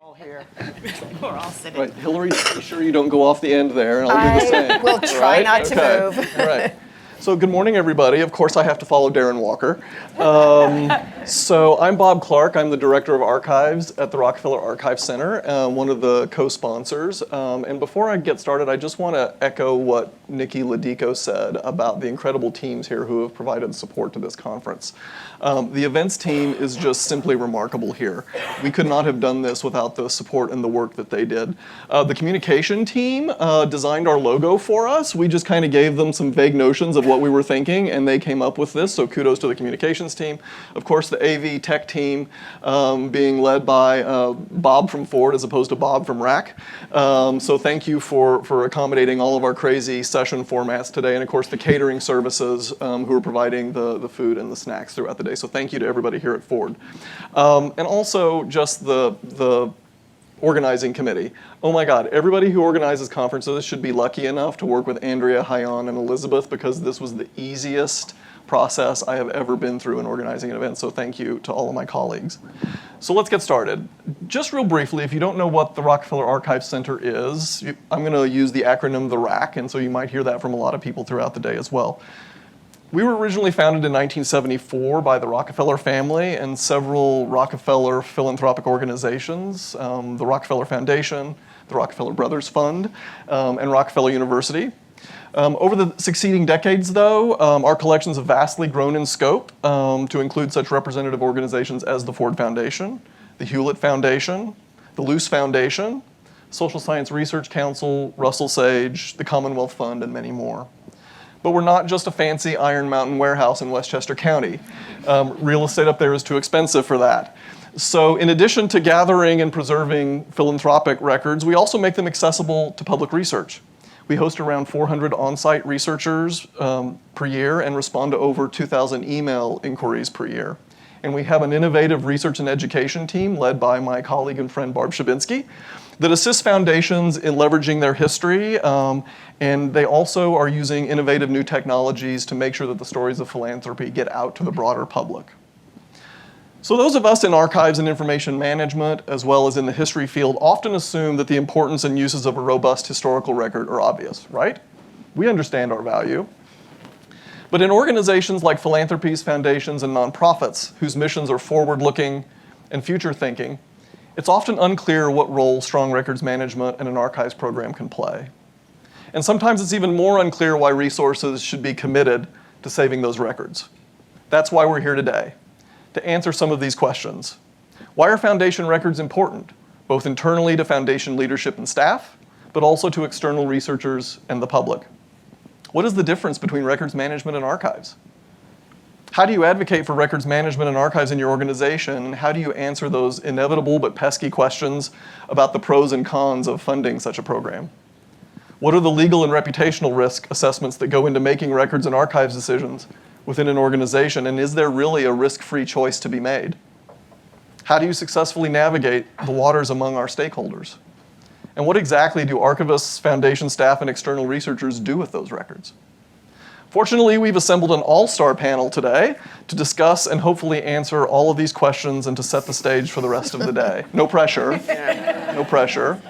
All here. We're all sitting. Right, Hillary, be sure you don't go off the end there, and I'll do the same. I will try not to move. All right. So good morning, everybody. Of course, I have to follow Darren Walker. So I'm Bob Clark. I'm the Director of Archives at the Rockefeller Archive Center, one of the co-sponsors. And before I get started, I just want to echo what Nikki Ladico said about the incredible teams here who have provided support to this conference. The events team is just simply remarkable here. We could not have done this without the support and the work that they did. The communication team designed our logo for us. We just kind of gave them some vague notions of what we were thinking, and they came up with this, so kudos to the communications team. Of course, the AV tech team being led by Bob from Ford as opposed to Bob from RAC. So thank you for accommodating all of our crazy session formats today, and of course the catering services who are providing the food and the snacks throughout the day. So thank you to everybody here at Ford. And also just the organizing committee. Oh my God, everybody who organizes conferences should be lucky enough to work with Andrea, Hyan, and Elizabeth, because this was the easiest process I have ever been through in organizing an event, so thank you to all of my colleagues. So let's get started. Just real briefly, if you don't know what the Rockefeller Archive Center is, I'm going to use the acronym the RAC, and so you might hear that from a lot of people throughout the day as well. We were originally founded in 1974 by the Rockefeller family and several Rockefeller philanthropic organizations, the Rockefeller Foundation, the Rockefeller Brothers Fund, and Rockefeller University. Over the succeeding decades, though, our collections have vastly grown in scope to include such representative organizations as the Ford Foundation, the Hewlett Foundation, the Luce Foundation, Social Science Research Council, Russell Sage, the Commonwealth Fund, and many more. But we're not just a fancy Iron Mountain warehouse in Westchester County. Real estate up there is too expensive for that. So in addition to gathering and preserving philanthropic records, we also make them accessible to public research. We host around 400 on-site researchers per year and respond to over 2,000 email inquiries per year. And we have an innovative research and education team led by my colleague and friend Barb Shabinsky that assists foundations in leveraging their history, and they also are using innovative new technologies to make sure that the stories of philanthropy get out to the broader public. So those of us in archives and information management, as well as in the history field, often assume that the importance and uses of a robust historical record are obvious, right? We understand our value. But in organizations like philanthropies, foundations, and nonprofits, whose missions are forward-looking and future-thinking, it's often unclear what role strong records management and an archives program can play. And sometimes it's even more unclear why resources should be committed to saving those records. That's why we're here today, to answer some of these questions. Why are foundation records important, both internally to foundation leadership and staff, but also to external researchers and the public? What is the difference between records management and archives? How do you advocate for records management and archives in your organization, and how do you answer those inevitable but pesky questions about the pros and cons of funding such a program? What are the legal and reputational risk assessments that go into making records and archives decisions within an organization, and is there really a risk-free choice to be made? How do you successfully navigate the waters among our stakeholders? And what exactly do archivists, foundation staff, and external researchers do with those records? Fortunately, we've assembled an all-star panel today to discuss and hopefully answer all of these questions and to set the stage for the rest of the day. No pressure, no pressure.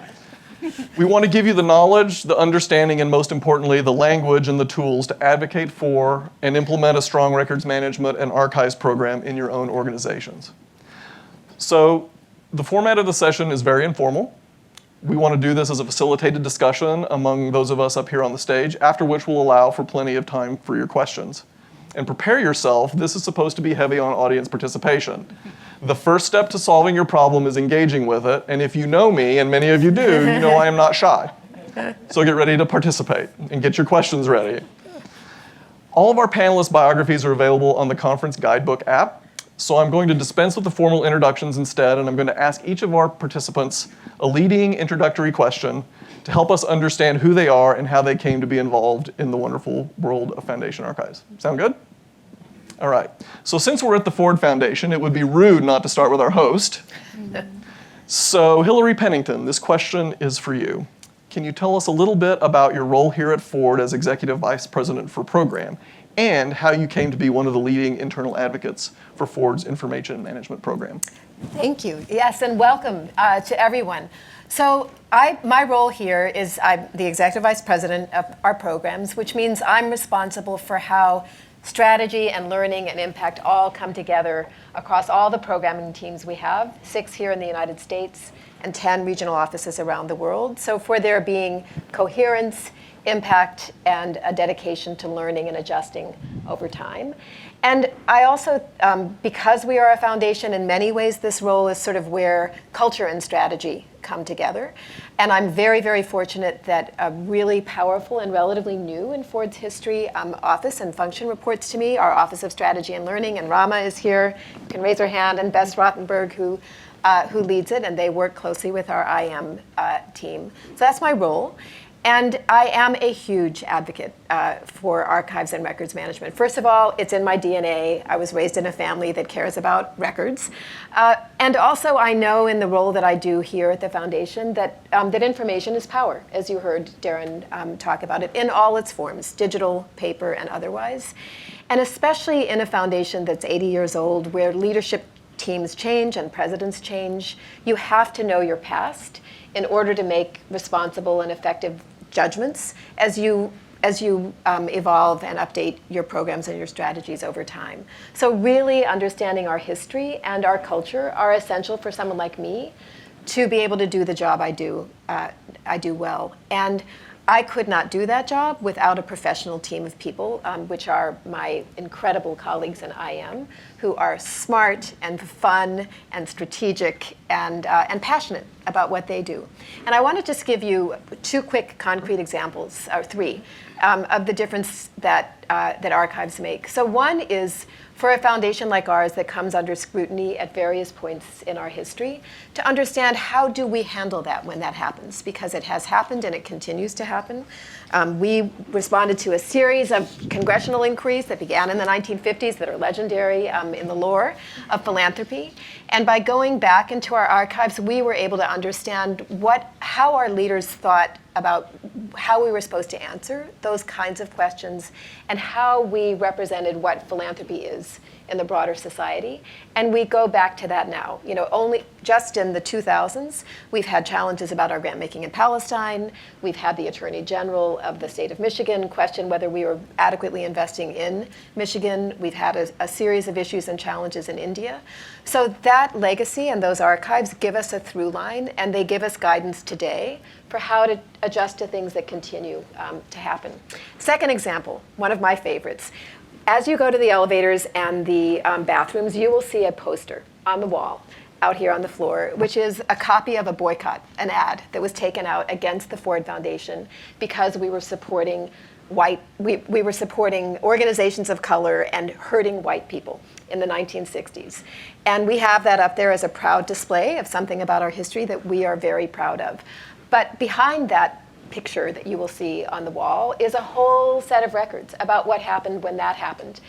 We want to give you the knowledge, the understanding, and most importantly, the language and the tools to advocate for and implement a strong records management and archives program in your own organizations. So the format of the session is very informal. We want to do this as a facilitated discussion among those of us up here on the stage, after which we'll allow for plenty of time for your questions. And prepare yourself, this is supposed to be heavy on audience participation. The first step to solving your problem is engaging with it, and if you know me, and many of you do, you know I am not shy. So get ready to participate and get your questions ready. All of our panelists' biographies are available on the conference guidebook app. So I'm going to dispense with the formal introductions instead, and I'm going to ask each of our participants a leading introductory question to help us understand who they are and how they came to be involved in the wonderful world of Foundation Archives. Sound good? All right. So since we're at the Ford Foundation, it would be rude not to start with our host. So Hillary Pennington, this question is for you. Can you tell us a little bit about your role here at Ford as Executive Vice President for Program? and how you came to be one of the leading internal advocates for Ford's information management program. Thank you. Yes, and welcome to everyone. So my role here is I'm the Executive Vice President of our programs, which means I'm responsible for how strategy and learning and impact all come together across all the programming teams we have, 6 here in the United States and 10 regional offices around the world. So for there being coherence, impact, and a dedication to learning and adjusting over time. And I also, because we are a foundation, in many ways this role is sort of where culture and strategy come together. And I'm very, very fortunate that a really powerful and relatively new in Ford's history office and function reports to me, our Office of Strategy and Learning, and Rama is here, you can raise her hand, and Bess Rothenberg, who leads it, and they work closely with our IM team. So that's my role. And I am a huge advocate for archives and records management. First of all, it's in my DNA. I was raised in a family that cares about records. And also, I know in the role that I do here at the foundation that information is power, as you heard Darren talk about it, in all its forms, digital, paper, and otherwise. And especially in a foundation that's 80 years old, where leadership teams change and presidents change, you have to know your past in order to make responsible and effective judgments as you evolve and update your programs and your strategies over time. So really understanding our history and our culture are essential for someone like me to be able to do the job I do well. And I could not do that job without a professional team of people, which are my incredible colleagues in IM, who are smart and fun and strategic and passionate about what they do. And I want to just give you 2 quick concrete examples, or 3, of the difference that archives make. So one is for a foundation like ours that comes under scrutiny at various points in our history, to understand how do we handle that when that happens, because it has happened and it continues to happen. We responded to a series of congressional inquiries that began in the 1950s that are legendary in the lore of philanthropy. And by going back into our archives, we were able to understand how our leaders thought about how we were supposed to answer those kinds of questions and how we represented what philanthropy is in the broader society. And we go back to that now. Only just in the 2000s, we've had challenges about our grant making in Palestine. We've had the Attorney General of the state of Michigan question whether we were adequately investing in Michigan. We've had a series of issues and challenges in India. So that legacy and those archives give us a through line, and they give us guidance today for how to adjust to things that continue to happen. Second example, one of my favorites. As you go to the elevators and the bathrooms, you will see a poster on the wall out here on the floor, which is a copy of a boycott, an ad that was taken out against the Ford Foundation because we were supporting we were supporting organizations of color and hurting white people in the 1960s. And we have that up there as a proud display of something about our history that we are very proud of. But behind that picture that you will see on the wall is a whole set of records about what happened when that happened.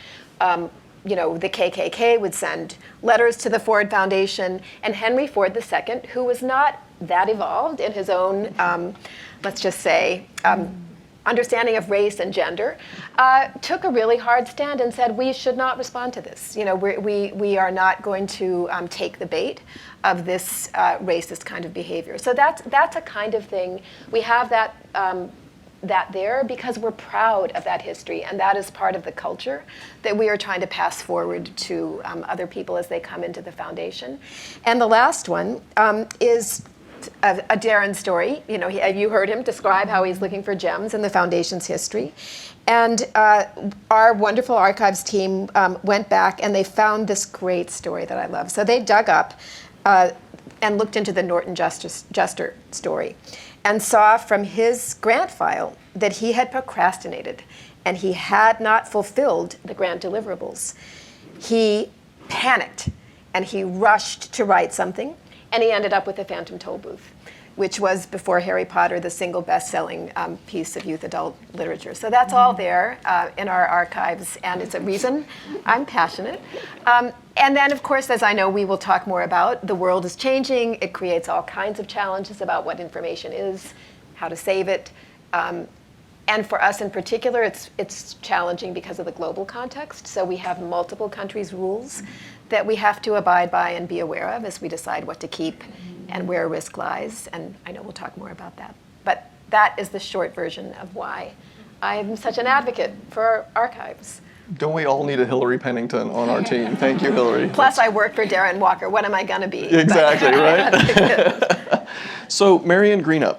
The KKK would send letters to the Ford Foundation, and Henry Ford II, who was not that evolved in his own, let's just say, understanding of race and gender, took a really hard stand and said, we should not respond to this. We are not going to take the bait of this racist kind of behavior. So that's a kind of thing. We have that there because we're proud of that history, and that is part of the culture that we are trying to pass forward to other people as they come into the foundation. And the last one is a Darren story. You heard him describe how he's looking for gems in the foundation's history. And our wonderful archives team went back and they found this great story that I love. So they dug up and looked into the Norton Juster story and saw from his grant file that he had procrastinated and he had not fulfilled the grant deliverables. He panicked and he rushed to write something, and he ended up with the Phantom Toll Booth, which was, before Harry Potter, the single best-selling piece of youth adult literature. So that's all there in our archives, and it's a reason I'm passionate. And then, of course, as I know we will talk more about, the world is changing. It creates all kinds of challenges about what information is, how to save it. And for us in particular, it's challenging because of the global context. So we have multiple countries' rules that we have to abide by and be aware of as we decide what to keep and where risk lies. And I know we'll talk more about that. But that is the short version of why I am such an advocate for archives. Don't we all need a Hillary Pennington on our team? Thank you, Hillary. Plus, I work for Darren Walker. What am I going to be? Exactly, right? So, Marion Greenup,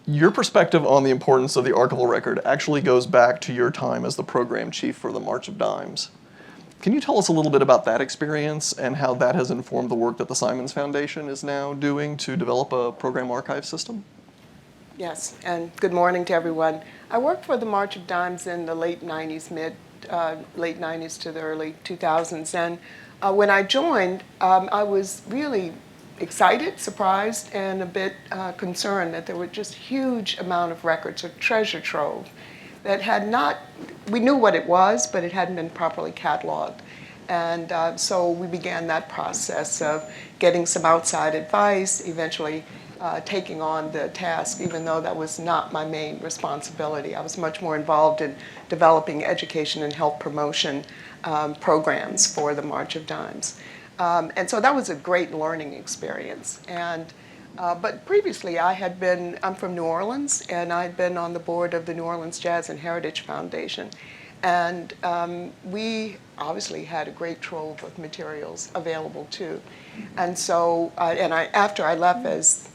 your perspective on the importance of the archival record actually goes back to your time as the program chief for the March of Dimes. Can you tell us a little bit about that experience and how that has informed the work that the Simons Foundation is now doing to develop a program archive system? Yes, and good morning to everyone. I worked for the March of Dimes in the late 90s, late 90s to the early 2000s. And when I joined, I was really excited, surprised, and a bit concerned that there were just huge amount of records, a treasure trove, that had not, we knew what it was, but it hadn't been properly cataloged. And so we began that process of getting some outside advice, eventually taking on the task, even though that was not my main responsibility. I was much more involved in developing education and health promotion programs for the March of Dimes. And so that was a great learning experience. But previously I'm from New Orleans, and I'd been on the board of the New Orleans Jazz and Heritage Foundation. And we obviously had a great trove of materials available too. And so, after I left as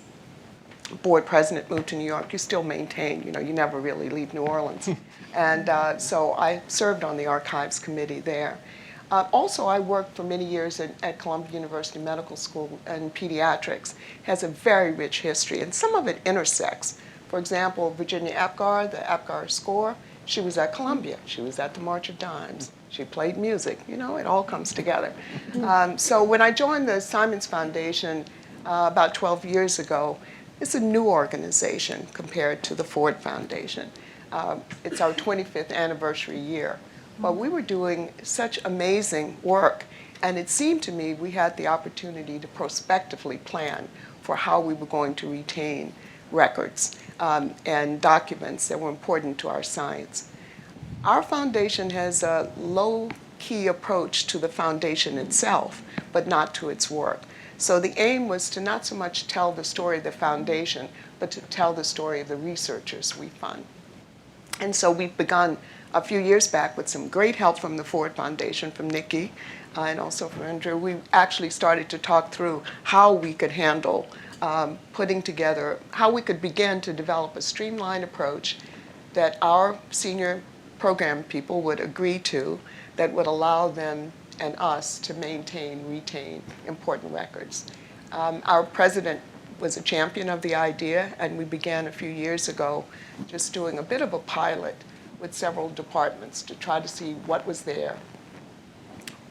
board president, moved to New York, you still maintain, you never really leave New Orleans. And so I served on the archives committee there. Also, I worked for many years at Columbia University Medical School in pediatrics. It has a very rich history, and some of it intersects. For example, Virginia Apgar, the Apgar score, she was at Columbia. She was at the March of Dimes. She played music. It all comes together. So when I joined the Simons Foundation about 12 years ago, it's a new organization compared to the Ford Foundation. It's our 25th anniversary year. But we were doing such amazing work, and it seemed to me we had the opportunity to prospectively plan for how we were going to retain records and documents that were important to our science. Our foundation has a low-key approach to the foundation itself, but not to its work. So the aim was to not so much tell the story of the foundation, but to tell the story of the researchers we fund. And so we've begun a few years back with some great help from the Ford Foundation, from Nikki, and also from Andrew. We actually started to talk through how we could handle putting together, how we could begin to develop a streamlined approach that our senior program people would agree to, that would allow them and us to retain important records. Our president was a champion of the idea, and we began a few years ago just doing a bit of a pilot with several departments to try to see what was there,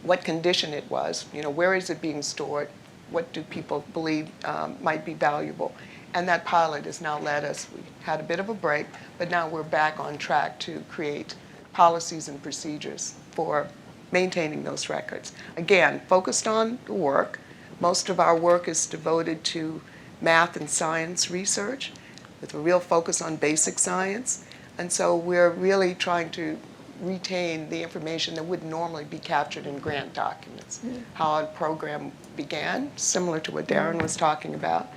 what condition it was, where is it being stored, what do people believe might be valuable. And that pilot has now led us, we had a bit of a break, but now we're back on track to create policies and procedures for maintaining those records. Again, focused on the work. Most of our work is devoted to math and science research with a real focus on basic science. And so we're really trying to retain the information that would normally be captured in grant documents. How a program began, similar to what Darren was talking about,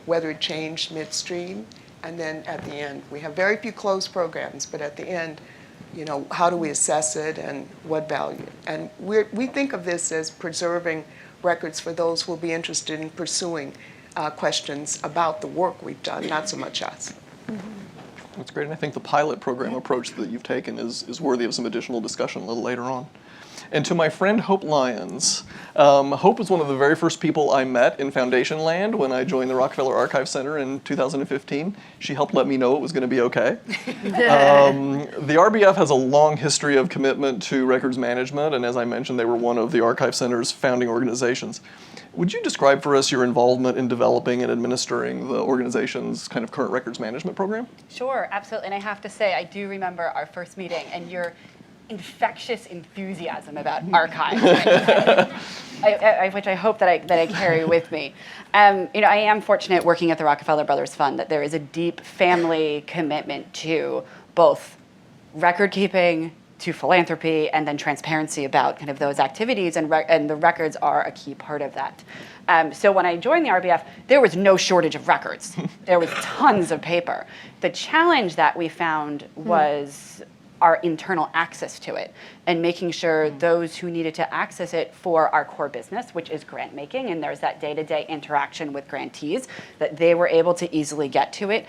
whether it changed midstream, and then at the end. We have very few closed programs, but at the end, how do we assess it and what value? And we think of this as preserving records for those who will be interested in pursuing questions about the work we've done, not so much us. That's great, and I think the pilot program approach that you've taken is worthy of some additional discussion a little later on. And to my friend Hope Lyons, Hope was one of the very first people I met in Foundation land when I joined the Rockefeller Archive Center in 2015. She helped let me know it was going to be okay. The RBF has a long history of commitment to records management, and as I mentioned, they were one of the Archive Center's founding organizations. Would you describe for us your involvement in developing and administering the organization's kind of current records management program? Sure, absolutely. And I have to say, I do remember our first meeting and your infectious enthusiasm about archives, which I hope that I carry with me. I am fortunate working at the Rockefeller Brothers Fund that there is a deep family commitment to both record keeping to philanthropy and then transparency about kind of those activities, and the records are a key part of that. So when I joined the RBF, there was no shortage of records. There was tons of paper. The challenge that we found was our internal access to it and making sure those who needed to access it for our core business, which is grant making, and there's that day-to-day interaction with grantees, that they were able to easily get to it.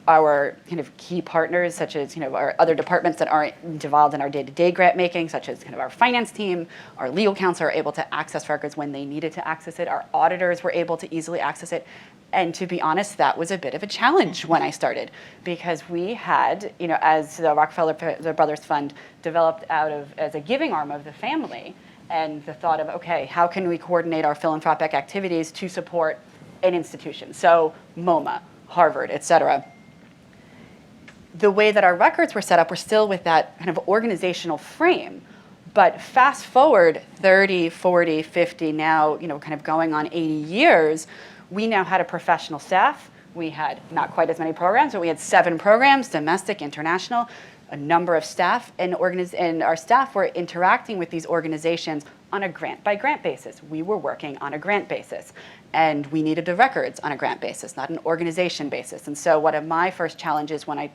Our kind of key partners, such as our other departments that aren't involved in our day-to-day grant making, such as kind of our finance team, our legal counsel, are able to access records when they needed to access it. Our auditors were able to easily access it. And to be honest, that was a bit of a challenge when I started, because we had, as the Rockefeller Brothers Fund developed as a giving arm of the family, and the thought of, okay, how can we coordinate our philanthropic activities to support an institution? So MoMA, Harvard, et cetera. The way that our records were set up were still with that kind of organizational frame. But fast forward 30, 40, 50, now, kind of going on 80 years, we now had a professional staff. We had not quite as many programs, but we had 7 programs, domestic, international, a number of staff, and our staff were interacting with these organizations on a grant-by-grant basis. We were working on a grant basis, and we needed the records on a grant basis, not an organization basis. And so one of my first challenges when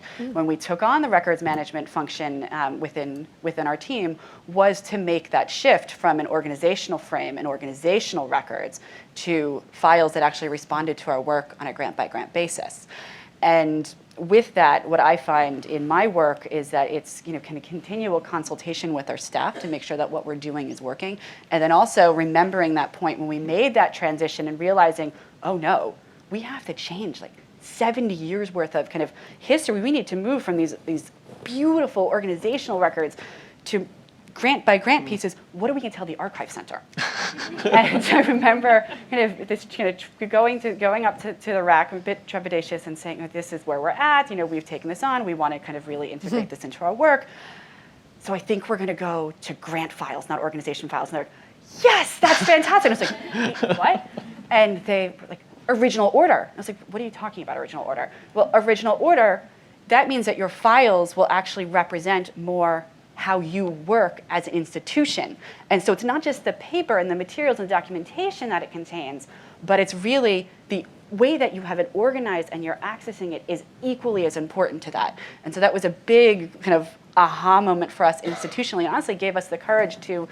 we took on the records management function within our team was to make that shift from an organizational frame and organizational records to files that actually responded to our work on a grant-by-grant basis. And with that, what I find in my work is that it's kind of continual consultation with our staff to make sure that what we're doing is working, and then also remembering that point when we made that transition and realizing, oh no, we have to change like 70 years worth of kind of history. We need to move from these beautiful organizational records to grant by grant pieces. What are we going to tell the archive center? And I remember going up to the rack, a bit trepidatious, and saying, this is where we're at. We've taken this on. We want to kind of really integrate this into our work. So I think we're going to go to grant files, not organization files. And they're like, yes, that's fantastic. And I was like, what? And they were like, original order. I was like, what are you talking about, original order? Well, original order, that means that your files will actually represent more how you work as an institution. And so it's not just the paper and the materials and the documentation that it contains, but it's really the way that you have it organized and you're accessing it is equally as important to that. And so that was a big kind of aha moment for us institutionally, and honestly gave us the courage to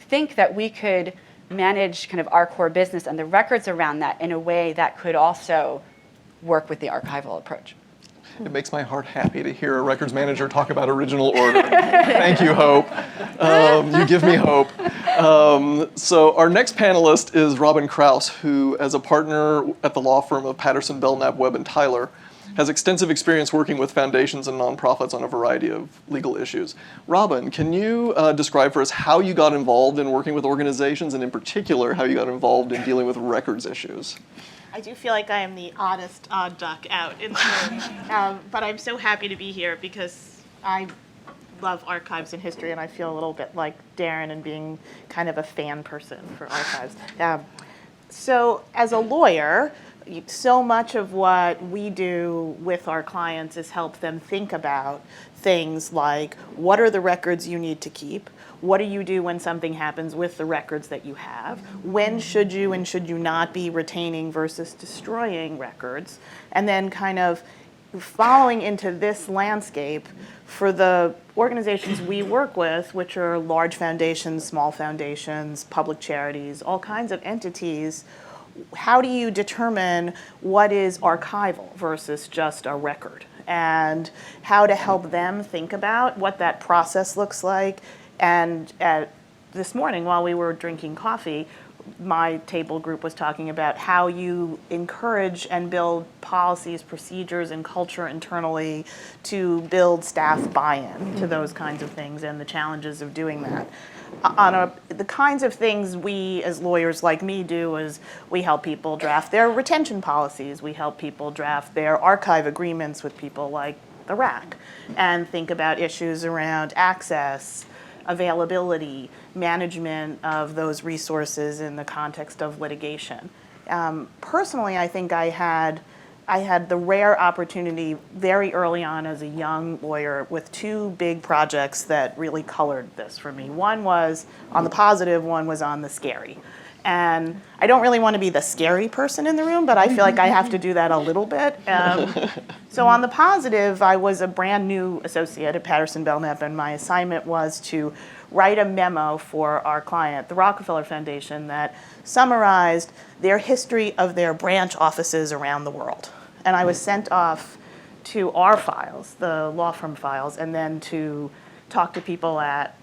think that we could manage kind of our core business and the records around that in a way that could also work with the archival approach. It makes my heart happy to hear a records manager talk about original order. Thank you, Hope. You give me hope. So our next panelist is Robin Krause, who, as a partner at the law firm of Patterson, Belknap, Webb, and Tyler, has extensive experience working with foundations and nonprofits on a variety of legal issues. Robin, can you describe for us how you got involved in working with organizations, and in particular, how you got involved in dealing with records issues? I do feel like I am the oddest odd duck out in the room, but I'm so happy to be here because I love archives and history, and I feel a little bit like Darren and being kind of a fan person for archives. So as a lawyer, so much of what we do with our clients is help them think about things like, what are the records you need to keep? What do you do when something happens with the records that you have? When should you and should you not be retaining versus destroying records? And then kind of following into this landscape for the organizations we work with, which are large foundations, small foundations, public charities, all kinds of entities. How do you determine what is archival versus just a record? And how to help them think about what that process looks like. And this morning, while we were drinking coffee, my table group was talking about how you encourage and build policies, procedures, and culture internally to build staff buy-in to those kinds of things and the challenges of doing that. The kinds of things we as lawyers like me do is we help people draft their retention policies. We help people draft their archive agreements with people like the RAC and think about issues around access, availability, management of those resources in the context of litigation. Personally, I think I had I had the rare opportunity very early on as a young lawyer with two big projects that really colored this for me. One was on the positive, one was on the scary. And I don't really want to be the scary person in the room, but I feel like I have to do that a little bit. So on the positive, I was a brand new associate at Patterson, Belknap, and my assignment was to write a memo for our client, the Rockefeller Foundation, that summarized their history of their branch offices around the world. And I was sent off to our files, the law firm files, and then to talk to people at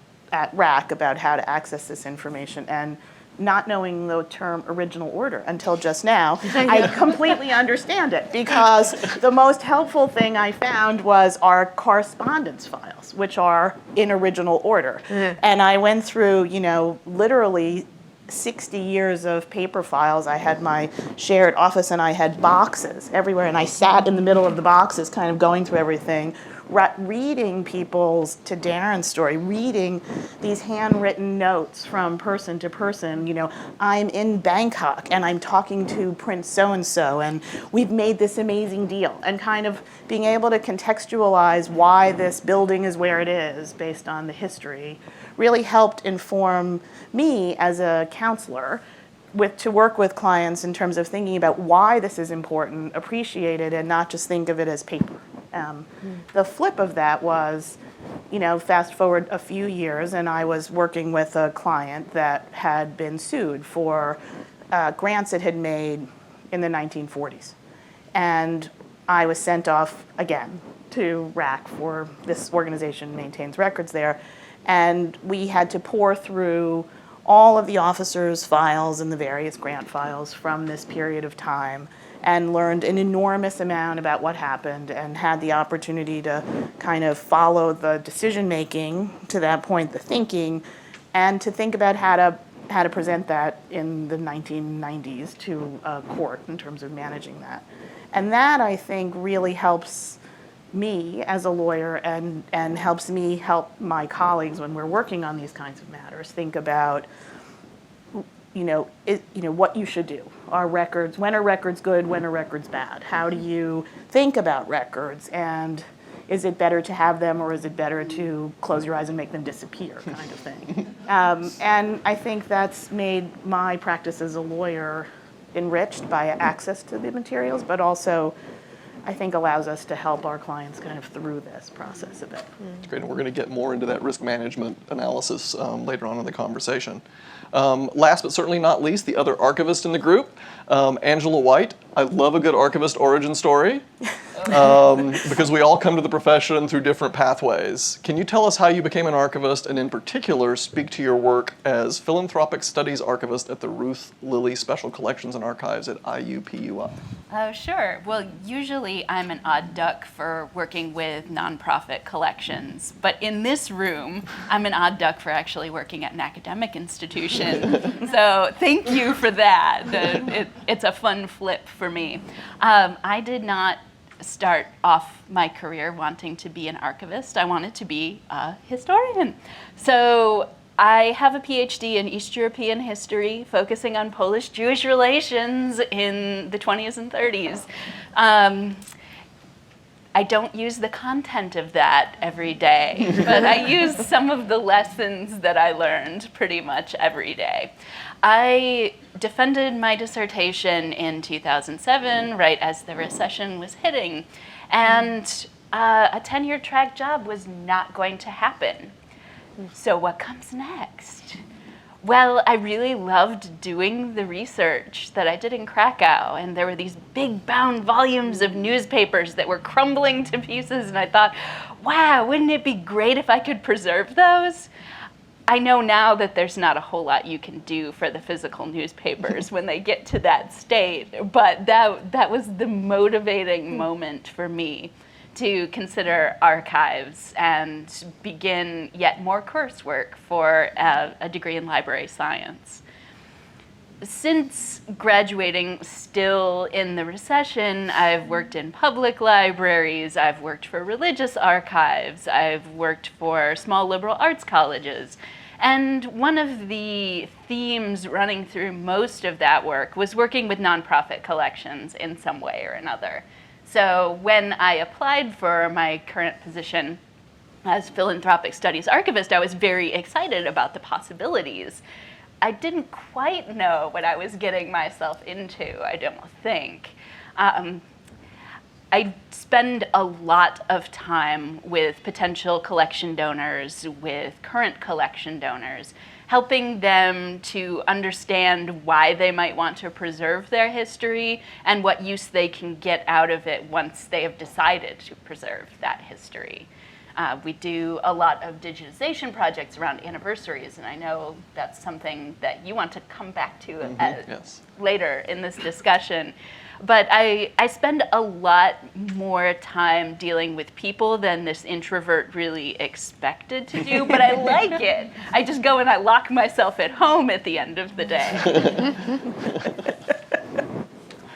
RAC about how to access this information. And not knowing the term original order until just now, I completely understand it, because the most helpful thing I found was our correspondence files, which are in original order. And I went through, literally 60 years of paper files. I had my shared office and I had boxes everywhere, and I sat in the middle of the boxes kind of going through everything, reading people's, to Darren's story, reading these handwritten notes from person to person. I'm in Bangkok and I'm talking to Prince so-and-so and we've made this amazing deal, and kind of being able to contextualize why this building is where it is based on the history really helped inform me as a counselor to work with clients in terms of thinking about why this is important, appreciate it, and not just think of it as paper. The flip of that was, fast forward a few years, and I was working with a client that had been sued for grants it had made in the 1940s. And I was sent off again to RAC, for this organization maintains records there, and we had to pore through all of the officers' files and the various grant files from this period of time, and learned an enormous amount about what happened, and had the opportunity to kind of follow the decision-making, to that point, the thinking, and to think about how to present that in the 1990s to a court in terms of managing that. And that, I think, really helps me as a lawyer, and helps me help my colleagues when we're working on these kinds of matters think about what you should do. Are records, when are records good, when are records bad? How do you think about records, and is it better to have them, or is it better to close your eyes and make them disappear, kind of thing. And I think that's made my practice as a lawyer enriched by access to the materials, but also I think allows us to help our clients kind of through this process a bit. That's great, and we're going to get more into that risk management analysis later on in the conversation. Last but certainly not least, the other archivist in the group, Angela White. I love a good archivist origin story because we all come to the profession through different pathways. Can you tell us how you became an archivist, and in particular speak to your work as philanthropic studies archivist at the Ruth, Lilly Special Collections and Archives at IUPUI? Oh, sure. Well, usually I'm an odd duck for working with nonprofit collections, but in this room, I'm an odd duck for actually working at an academic institution. So thank you for that. It's a fun flip for me. I did not start off my career wanting to be an archivist. I wanted to be a historian. So I have a PhD in East European history, focusing on Polish-Jewish relations in the 20s and 30s. I don't use the content of that every day, but I use some of the lessons that I learned pretty much every day. I defended my dissertation in 2007, right as the recession was hitting, and a tenure track job was not going to happen. So what comes next? Well, I really loved doing the research that I did in Krakow, and there were these big bound volumes of newspapers that were crumbling to pieces, and I thought, wow, wouldn't it be great if I could preserve those? I know now that there's not a whole lot you can do for the physical newspapers when they get to that state, but that was the motivating moment for me to consider archives and begin yet more coursework for a degree in library science. Since graduating still in the recession, I've worked in public libraries, I've worked for religious archives, I've worked for small liberal arts colleges, And one of the themes running through most of that work was working with nonprofit collections in some way or another. So when I applied for my current position as philanthropic studies archivist, I was very excited about the possibilities. I didn't quite know what I was getting myself into, I don't think. I spend a lot of time with potential collection donors, with current collection donors, helping them to understand why they might want to preserve their history and what use they can get out of it once they have decided to preserve that history. We do a lot of digitization projects around anniversaries, and I know that's something that you want to come back to Yes. later in this discussion. But I spend a lot more time dealing with people than this introvert really expected to do, but I like it. I just go and I lock myself at home at the end of the day.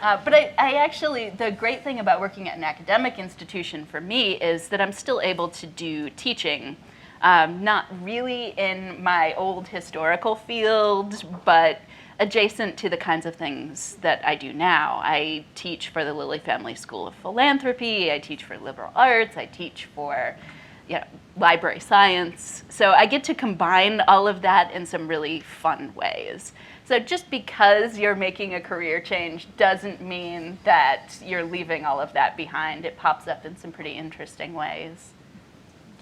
But I actually, the great thing about working at an academic institution for me is that I'm still able to do teaching. Not really in my old historical field, but adjacent to the kinds of things that I do now. I teach for the Lilly Family School of Philanthropy, I teach for liberal arts, I teach for library science. So I get to combine all of that in some really fun ways. So just because you're making a career change doesn't mean that you're leaving all of that behind. It pops up in some pretty interesting ways.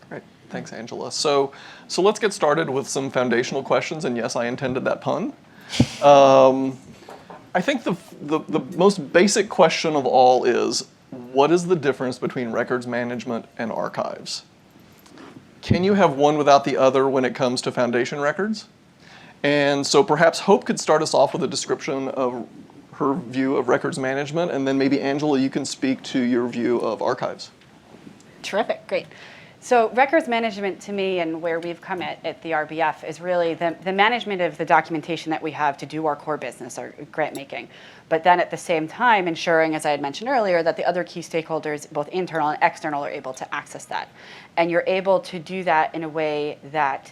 Great. Thanks, Angela. So let's get started with some foundational questions, and yes, I intended that pun. I think the most basic question of all is, what is the difference between records management and archives? Can you have one without the other when it comes to foundation records? And so perhaps Hope could start us off with a description of her view of records management, and then maybe Angela, you can speak to your view of archives. Terrific, great. So records management to me, and where we've come at the RBF, is really the management of the documentation that we have to do our core business, our grant making. But then at the same time, ensuring, as I had mentioned earlier, that the other key stakeholders, both internal and external, are able to access that. And you're able to do that in a way that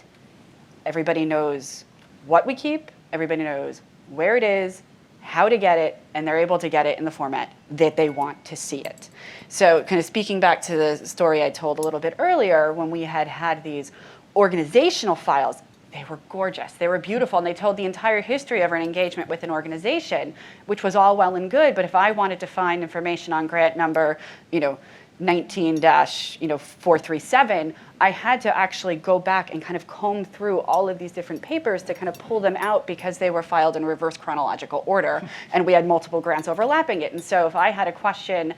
everybody knows what we keep, everybody knows where it is, how to get it, and they're able to get it in the format that they want to see it. So kind of speaking back to the story I told a little bit earlier, when we had these organizational files, they were gorgeous, they were beautiful, and they told the entire history of an engagement with an organization, which was all well and good, but if I wanted to find information on grant number, 19-437, I had to actually go back and kind of comb through all of these different papers to kind of pull them out because they were filed in reverse chronological order, and we had multiple grants overlapping it. And so if I had a question,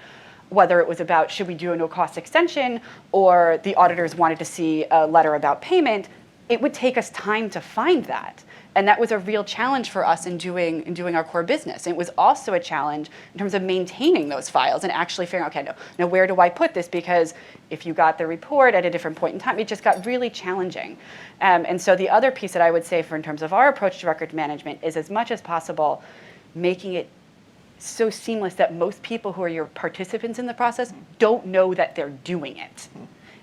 whether it was about should we do a no-cost extension, or the auditors wanted to see a letter about payment, it would take us time to find that. And that was a real challenge for us in doing our core business. And it was also a challenge in terms of maintaining those files and actually figuring, okay, now where do I put this? Because if you got the report at a different point in time, it just got really challenging. And so the other piece that I would say in terms of our approach to record management is, as much as possible, making it so seamless that most people who are your participants in the process don't know that they're doing it.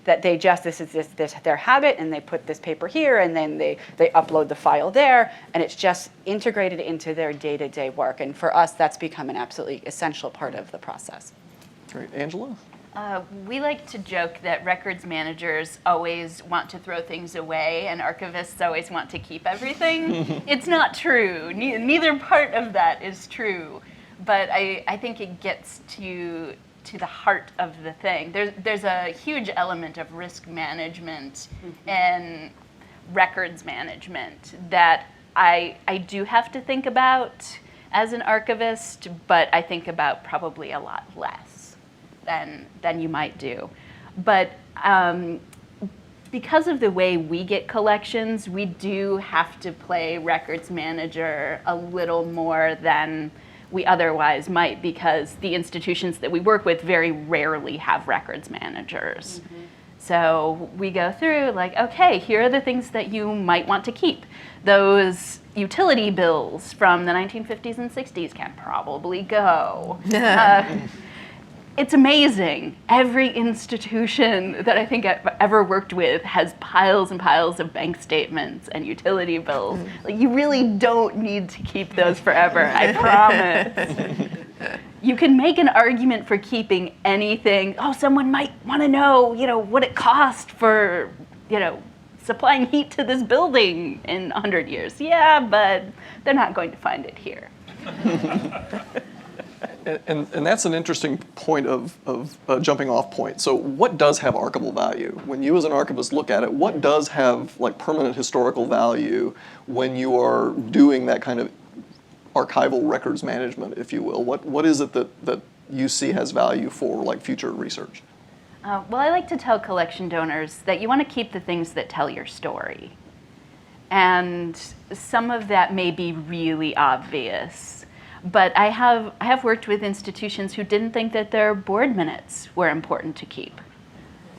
That they just, this is their habit, and they put this paper here, and then they upload the file there, and it's just integrated into their day-to-day work. And for us, that's become an absolutely essential part of the process. Great. Angela? We like to joke that records managers always want to throw things away and archivists always want to keep everything. It's not true. Neither part of that is true. But I think it gets to the heart of the thing. There's a huge element of risk management and records management that I do have to think about as an archivist, but I think about probably a lot less than you might do. But because of the way we get collections, we do have to play records manager a little more than we otherwise might, because the institutions that we work with very rarely have records managers. So we go through like, okay, here are the things that you might want to keep. Those utility bills from the 1950s and 60s can probably go. it's amazing. Every institution that I think I've ever worked with has piles and piles of bank statements and utility bills. Like, you really don't need to keep those forever, I promise. You can make an argument for keeping anything. Oh, someone might want to know, what it cost for, supplying heat to this building in 100 years. Yeah, but they're not going to find it here. And that's an interesting point of jumping off point. So what does have archival value? When you as an archivist look at it, what does have like permanent historical value when you are doing that kind of archival records management, if you will? What is it that you see has value for like future research? Well, I like to tell collection donors that you want to keep the things that tell your story. And some of that may be really obvious. But I have worked with institutions who didn't think that their board minutes were important to keep.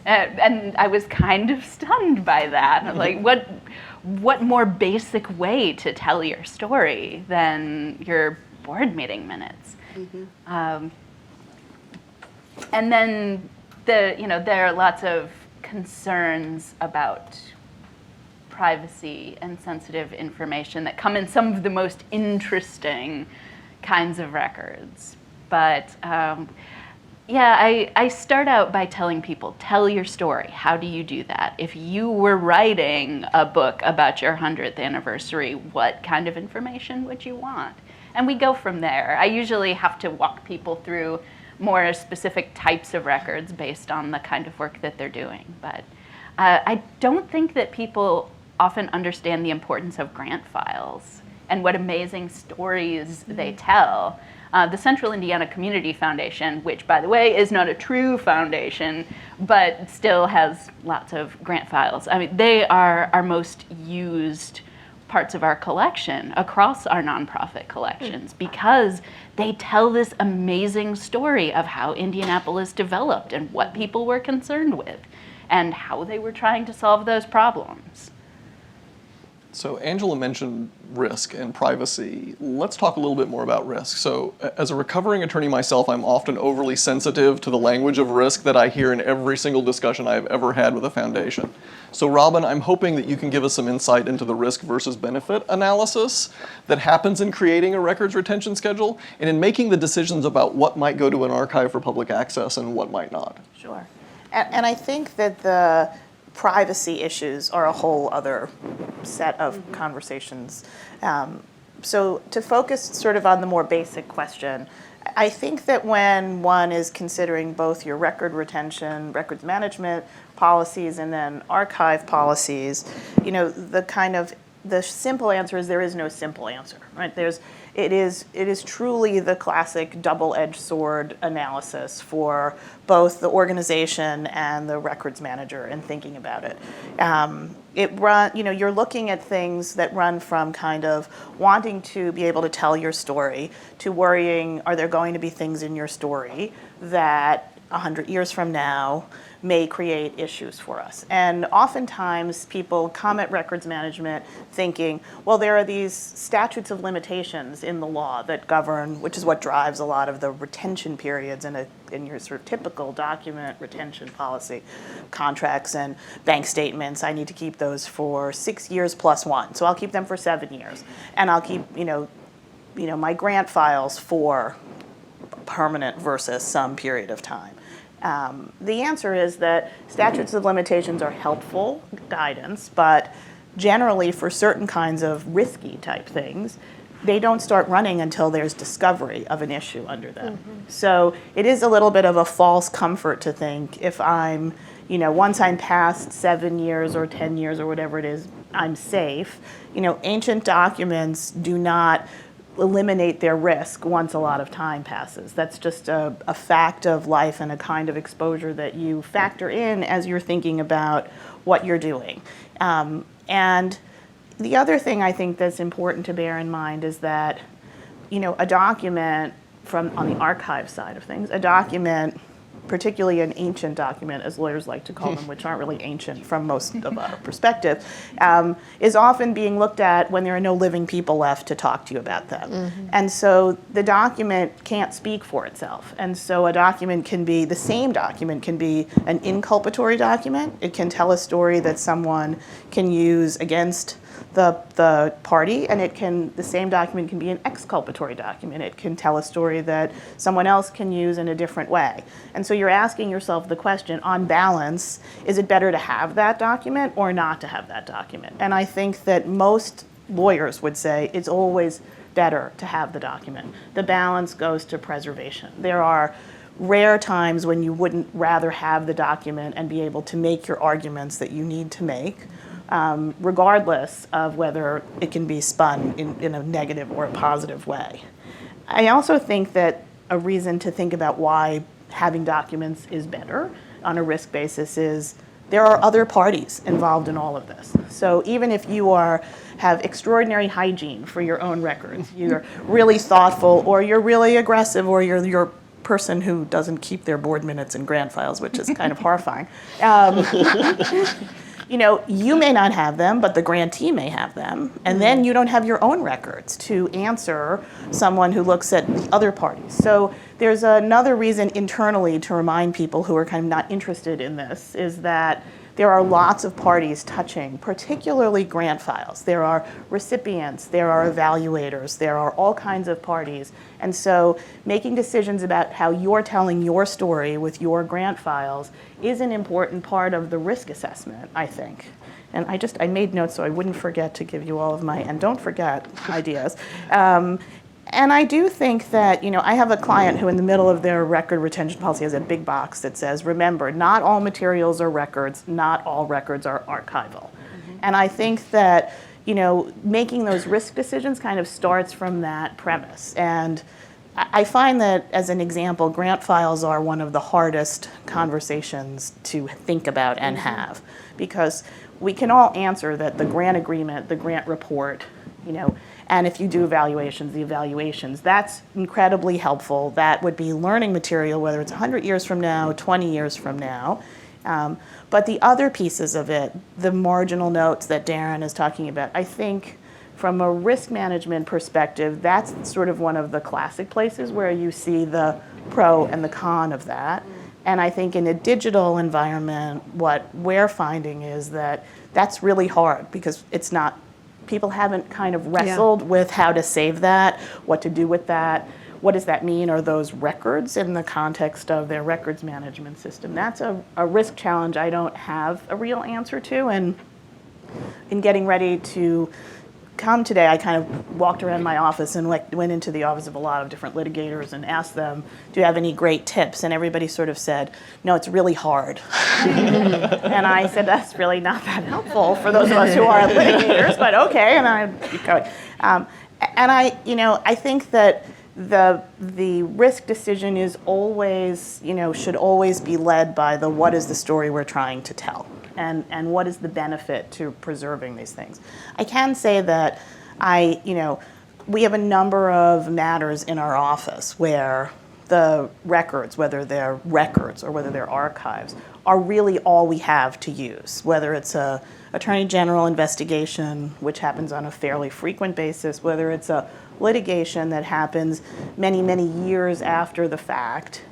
And I was kind of stunned by that. Like, what more basic way to tell your story than your board meeting minutes? Mm-hmm. And then there are lots of concerns about privacy and sensitive information that come in some of the most interesting kinds of records. But I start out by telling people, tell your story. How do you do that? If you were writing a book about your 100th anniversary, what kind of information would you want? And we go from there. I usually have to walk people through more specific types of records based on the kind of work that they're doing. But I don't think that people often understand the importance of grant files and what amazing stories they tell. The Central Indiana Community Foundation, which, by the way, is not a true foundation, but still has lots of grant files. I mean, they are our most used parts of our collection across our nonprofit collections because they tell this amazing story of how Indianapolis developed and what people were concerned with and how they were trying to solve those problems. So Angela mentioned risk and privacy. Let's talk a little bit more about risk. So as a recovering attorney myself, I'm often overly sensitive to the language of risk that I hear in every single discussion I've ever had with a foundation. So Robin, I'm hoping that you can give us some insight into the risk versus benefit analysis that happens in creating a records retention schedule and in making the decisions about what might go to an archive for public access and what might not. Sure. And I think that the privacy issues are a whole other set of conversations. So to focus sort of on the more basic question, I think that when one is considering both your record retention, records management policies, and then archive policies, the simple answer is there is no simple answer, right? It is truly the classic double-edged sword analysis for both the organization and the records manager in thinking about it. You're looking at things that run from kind of wanting to be able to tell your story to worrying, are there going to be things in your story that 100 years from now may create issues for us. And oftentimes people come at records management thinking, well, there are these statutes of limitations in the law that govern, which is what drives a lot of the retention periods in your sort of typical document retention policy. Contracts and bank statements, I need to keep those for 6 years plus 1. So I'll keep them for 7 years. And I'll keep, my grant files for permanent versus some period of time. The answer is that statutes of limitations are helpful guidance, but generally for certain kinds of risky type things, they don't start running until there's discovery of an issue under them. Mm-hmm. So it is a little bit of a false comfort to think if I'm, once I'm past 7 years or 10 years or whatever it is, I'm safe. Ancient documents do not eliminate their risk once a lot of time passes. That's just a fact of life and a kind of exposure that you factor in as you're thinking about what you're doing. And the other thing I think that's important to bear in mind is that, a document on the archive side of things, a document particularly an ancient document, as lawyers like to call them, which aren't really ancient from most of our perspective, is often being looked at when there are no living people left to talk to you about them. And so the document can't speak for itself. And so a document can be, the same document can be an inculpatory document. It can tell a story that someone can use against the party, and the same document can be an exculpatory document. It can tell a story that someone else can use in a different way. And so you're asking yourself the question, on balance, is it better to have that document or not to have that document? And I think that most lawyers would say it's always better to have the document. The balance goes to preservation. There are rare times when you wouldn't rather have the document and be able to make your arguments that you need to make, regardless of whether it can be spun in a negative or a positive way. I also think that a reason to think about why having documents is better on a risk basis is there are other parties involved in all of this. So even if you have extraordinary hygiene for your own records, you're really thoughtful, or you're really aggressive, or you're person who doesn't keep their board minutes and grant files, which is kind of horrifying. You may not have them, but the grantee may have them. And then you don't have your own records to answer someone who looks at the other parties. So there's another reason internally to remind people who are kind of not interested in this, is that there are lots of parties touching, particularly grant files. There are recipients, there are evaluators, there are all kinds of parties. And so making decisions about how you're telling your story with your grant files is an important part of the risk assessment, I think. And I made notes so I wouldn't forget to give you all of my, and don't forget, ideas. And I do think that, I have a client who in the middle of their record retention policy has a big box that says, remember, not all materials are records, not all records are archival. And I think that, making those risk decisions kind of starts from that premise. And I find that, as an example, grant files are one of the hardest conversations to think about and have, because we can all answer that the grant agreement, the grant report, and if you do evaluations, the evaluations, that's incredibly helpful. That would be learning material, whether it's 100 years from now, 20 years from now. But the other pieces of it, the marginal notes that Darren is talking about, I think from a risk management perspective, that's sort of one of the classic places where you see the pro and the con of that. And I think in a digital environment, what we're finding is that that's really hard, because it's not, people haven't kind of wrestled with how to save that, what to do with that, what does that mean? Are those records in the context of their records management system? That's a risk challenge I don't have a real answer to. And in getting ready to come today, I kind of walked around my office and went into the office of a lot of different litigators and asked them, do you have any great tips? And everybody sort of said, no, it's really hard. And I said, that's really not that helpful for those of us who are litigators, but okay, and I keep going. And I think that the risk decision is always, should always be led by what is the story we're trying to tell, and what is the benefit to preserving these things. I can say that we have a number of matters in our office where the records, whether they're records or whether they're archives, are really all we have to use, whether it's a Attorney General investigation, which happens on a fairly frequent basis, whether it's a litigation that happens many, many years after the fact.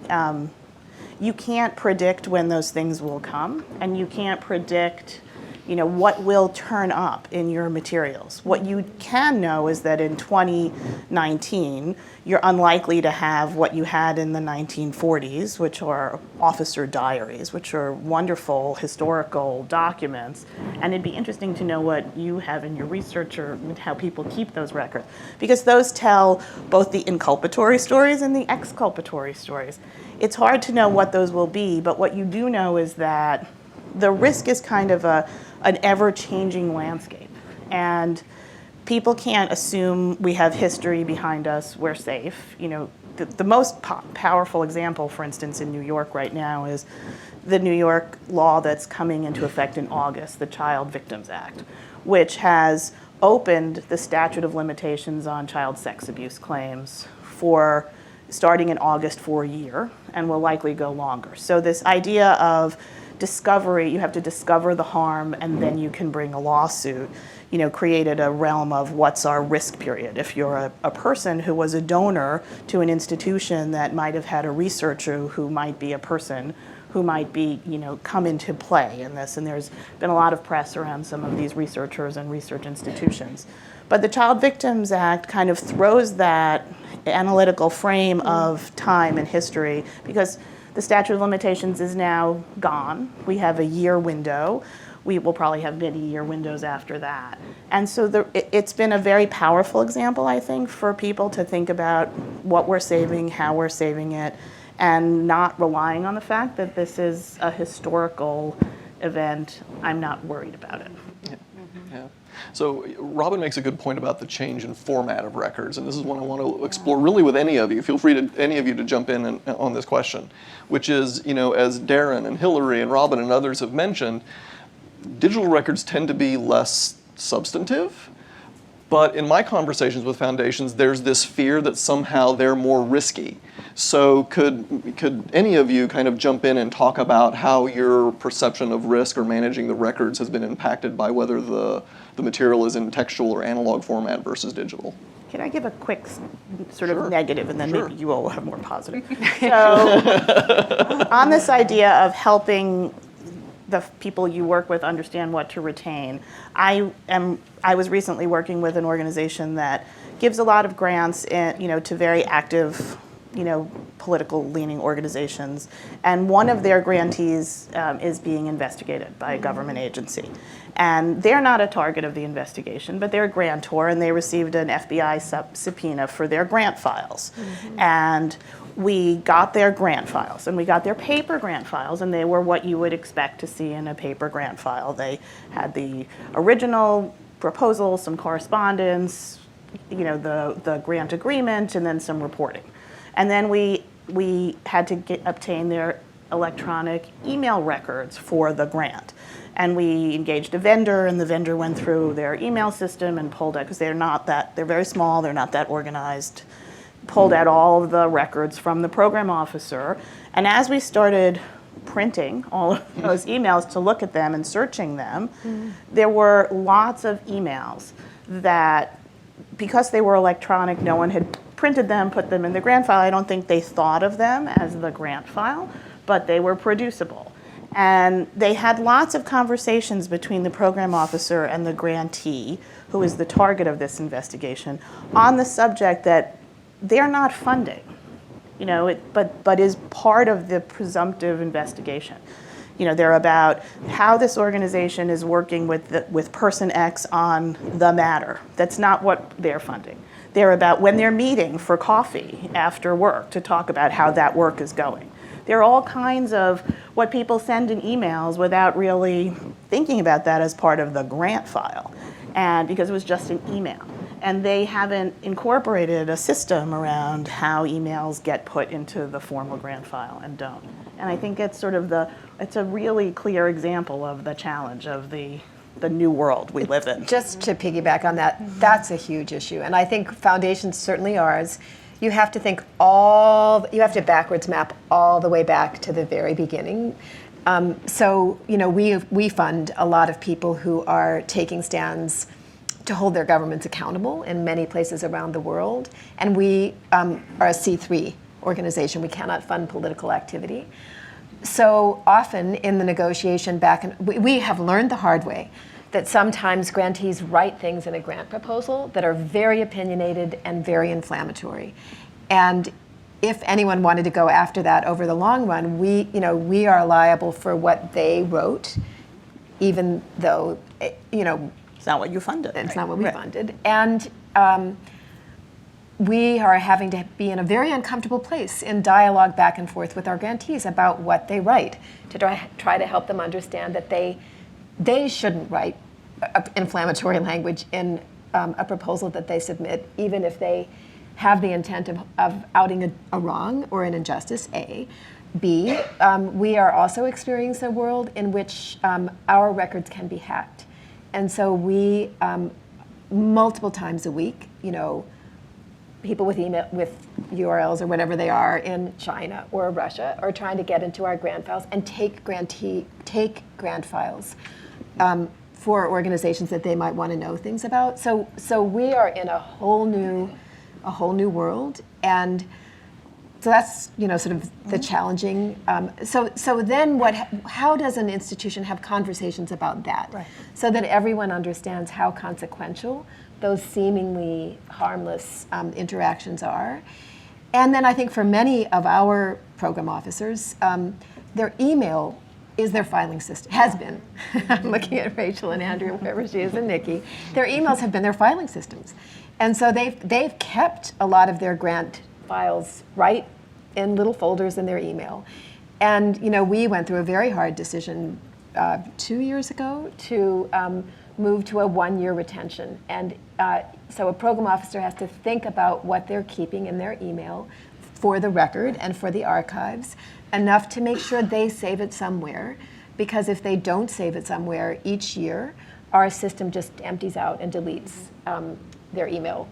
You can't predict when those things will come, and you can't predict what will turn up in your materials. What you can know is that in 2019, you're unlikely to have what you had in the 1940s, which are officer diaries, which are wonderful historical documents. And it'd be interesting to know what you have in your research, or how people keep those records, because those tell both the inculpatory stories and the exculpatory stories. It's hard to know what those will be, but what you do know is that the risk is kind of an ever-changing landscape. And people can't assume we have history behind us, we're safe. The most powerful example, for instance, in New York right now is the New York law that's coming into effect in August, the Child Victims Act, which has opened the statute of limitations on child sex abuse claims for starting in August for a year and will likely go longer. So this idea of discovery, you have to discover the harm and then you can bring a lawsuit, created a realm of what's our risk period. If you're a person who was a donor to an institution that might have had a researcher who might be a person who might be, come into play in this, and there's been a lot of press around some of these researchers and research institutions. But the Child Victims Act kind of throws that analytical frame of time and history, because the statute of limitations is now gone. We have a year window. We will probably have many year windows after that. And so it's been a very powerful example, I think, for people to think about what we're saving, how we're saving it, and not relying on the fact that this is a historical event. I'm not worried about it. Yeah. So Robin makes a good point about the change in format of records, and this is one I want to explore really with any of you. Feel free to any of you to jump in on this question, which is, as Darren and Hillary and Robin and others have mentioned, digital records tend to be less substantive. But in my conversations with foundations, there's this fear that somehow they're more risky. So could any of you kind of jump in and talk about how your perception of risk or managing the records has been impacted by whether the material is in textual or analog format versus digital? Can I give a quick sort of negative, and then Sure. maybe you all will have more positive? So on this idea of helping the people you work with understand what to retain, I was recently working with an organization that gives a lot of grants to very active political leaning organizations, and one of their grantees is being investigated by a government agency. And they're not a target of the investigation, but they're a grantor, and they received an FBI subpoena for their grant files. And we got their grant files, and we got their paper grant files, and they were what you would expect to see in a paper grant file. They had the original proposal, some correspondence, the grant agreement, and then some reporting. And then we had to obtain their electronic email records for the grant. And we engaged a vendor, and the vendor went through their email system and pulled out, because they're very small, they're not that organized, pulled out all of the records from the program officer. And as we started printing all of those emails to look at them and searching them, there were lots of emails that, because they were electronic, no one had printed them, put them in the grant file. I don't think they thought of them as the grant file, but they were producible. And they had lots of conversations between the program officer and the grantee, who is the target of this investigation, on the subject that they're not funding, but is part of the presumptive investigation. They're about how this organization is working with person X on the matter. That's not what they're funding. They're about when they're meeting for coffee after work to talk about how that work is going. There are all kinds of what people send in emails without really thinking about that as part of the grant file, and because it was just an email. And they haven't incorporated a system around how emails get put into the formal grant file and don't. And I think it's it's a really clear example of the challenge of the new world we live in. Just to piggyback on that, that's a huge issue. And I think foundations, certainly ours, you have to you have to backwards map all the way back to the very beginning. So we fund a lot of people who are taking stands to hold their governments accountable in many places around the world. And we are a C3 organization. We cannot fund political activity. So often in the negotiation we have learned the hard way that sometimes grantees write things in a grant proposal that are very opinionated and very inflammatory. And if anyone wanted to go after that over the long run, we are liable for what they wrote, even though, It's not what you funded. it's not what we funded. And we are having to be in a very uncomfortable place in dialogue back and forth with our grantees about what they write, to try to help them understand that they shouldn't write inflammatory language in a proposal that they submit, even if they have the intent of outing a wrong or an injustice, A. B, we are also experiencing a world in which our records can be hacked. And so we, multiple times a week, people with email with URLs or whatever they are in China or Russia are trying to get into our grant files and take grant files for organizations that they might want to know things about. So we are in a whole new world, and so that's sort of the challenging. So then how does an institution have conversations about that, so that everyone understands how consequential those seemingly harmless interactions are? And then I think for many of our program officers, their email is their filing system, has been. I'm looking at Rachel and Andrew, wherever she is, and Nikki. Their emails have been their filing systems. And so they've kept a lot of their grant files right in little folders in their email. And we went through a very hard decision 2 years ago to move to a 1-year retention. And so a program officer has to think about what they're keeping in their email for the record and for the archives, enough to make sure they save it somewhere, because if they don't save it somewhere each year, our system just empties out and deletes their email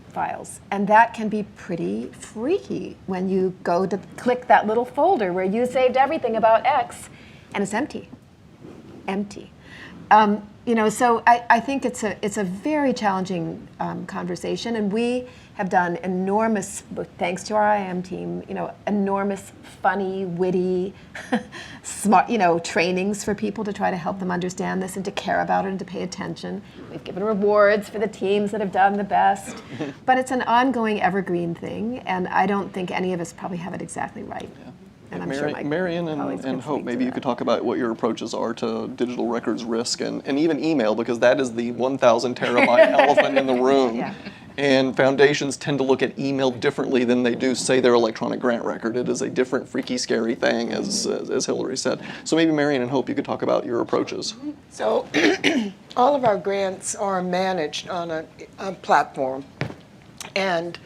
files. And that can be pretty freaky when you go to click that little folder where you saved everything about X and it's empty. So I think it's a very challenging conversation, and we have done enormous, thanks to our IM team, enormous, funny, witty, smart, trainings for people to try to help them understand this and to care about it and to pay attention. We've given rewards for the teams that have done the best, but it's an ongoing, evergreen thing, and I don't think any of us probably have it exactly right. Yeah. And I'm sure my Marion colleagues can and Hope, speak to maybe you that. could talk about what your approaches are to digital records risk and even email, because that is the 1,000 terabyte elephant in the room. Yeah. And foundations tend to look at email differently than they do, say, their electronic grant record. It is a different, freaky, scary thing, as Hillary said. So maybe Marion and Hope, you could talk about your approaches. So all of our grants are managed on a platform. And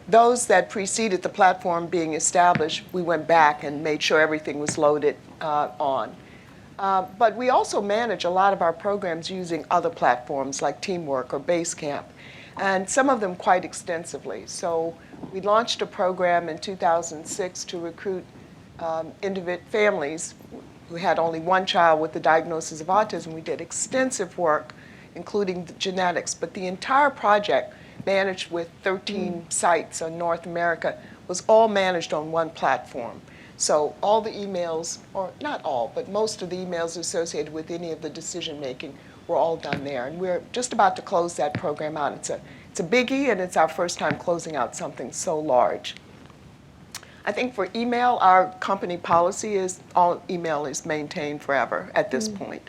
those that preceded the platform being established, we went back and made sure everything was loaded on. But we also manage a lot of our programs using other platforms like Teamwork or Basecamp, and some of them quite extensively. So we launched a program in 2006 to recruit families who had only one child with the diagnosis of autism. We did extensive work, including the genetics, but the entire project, managed with 13 sites in North America, was all managed on one platform. So all the emails, or not all, but most of the emails associated with any of the decision making were all done there. And we're just about to close that program out. It's a biggie, and it's our first time closing out something so large. I think for email, our company policy is all email is maintained forever at this point.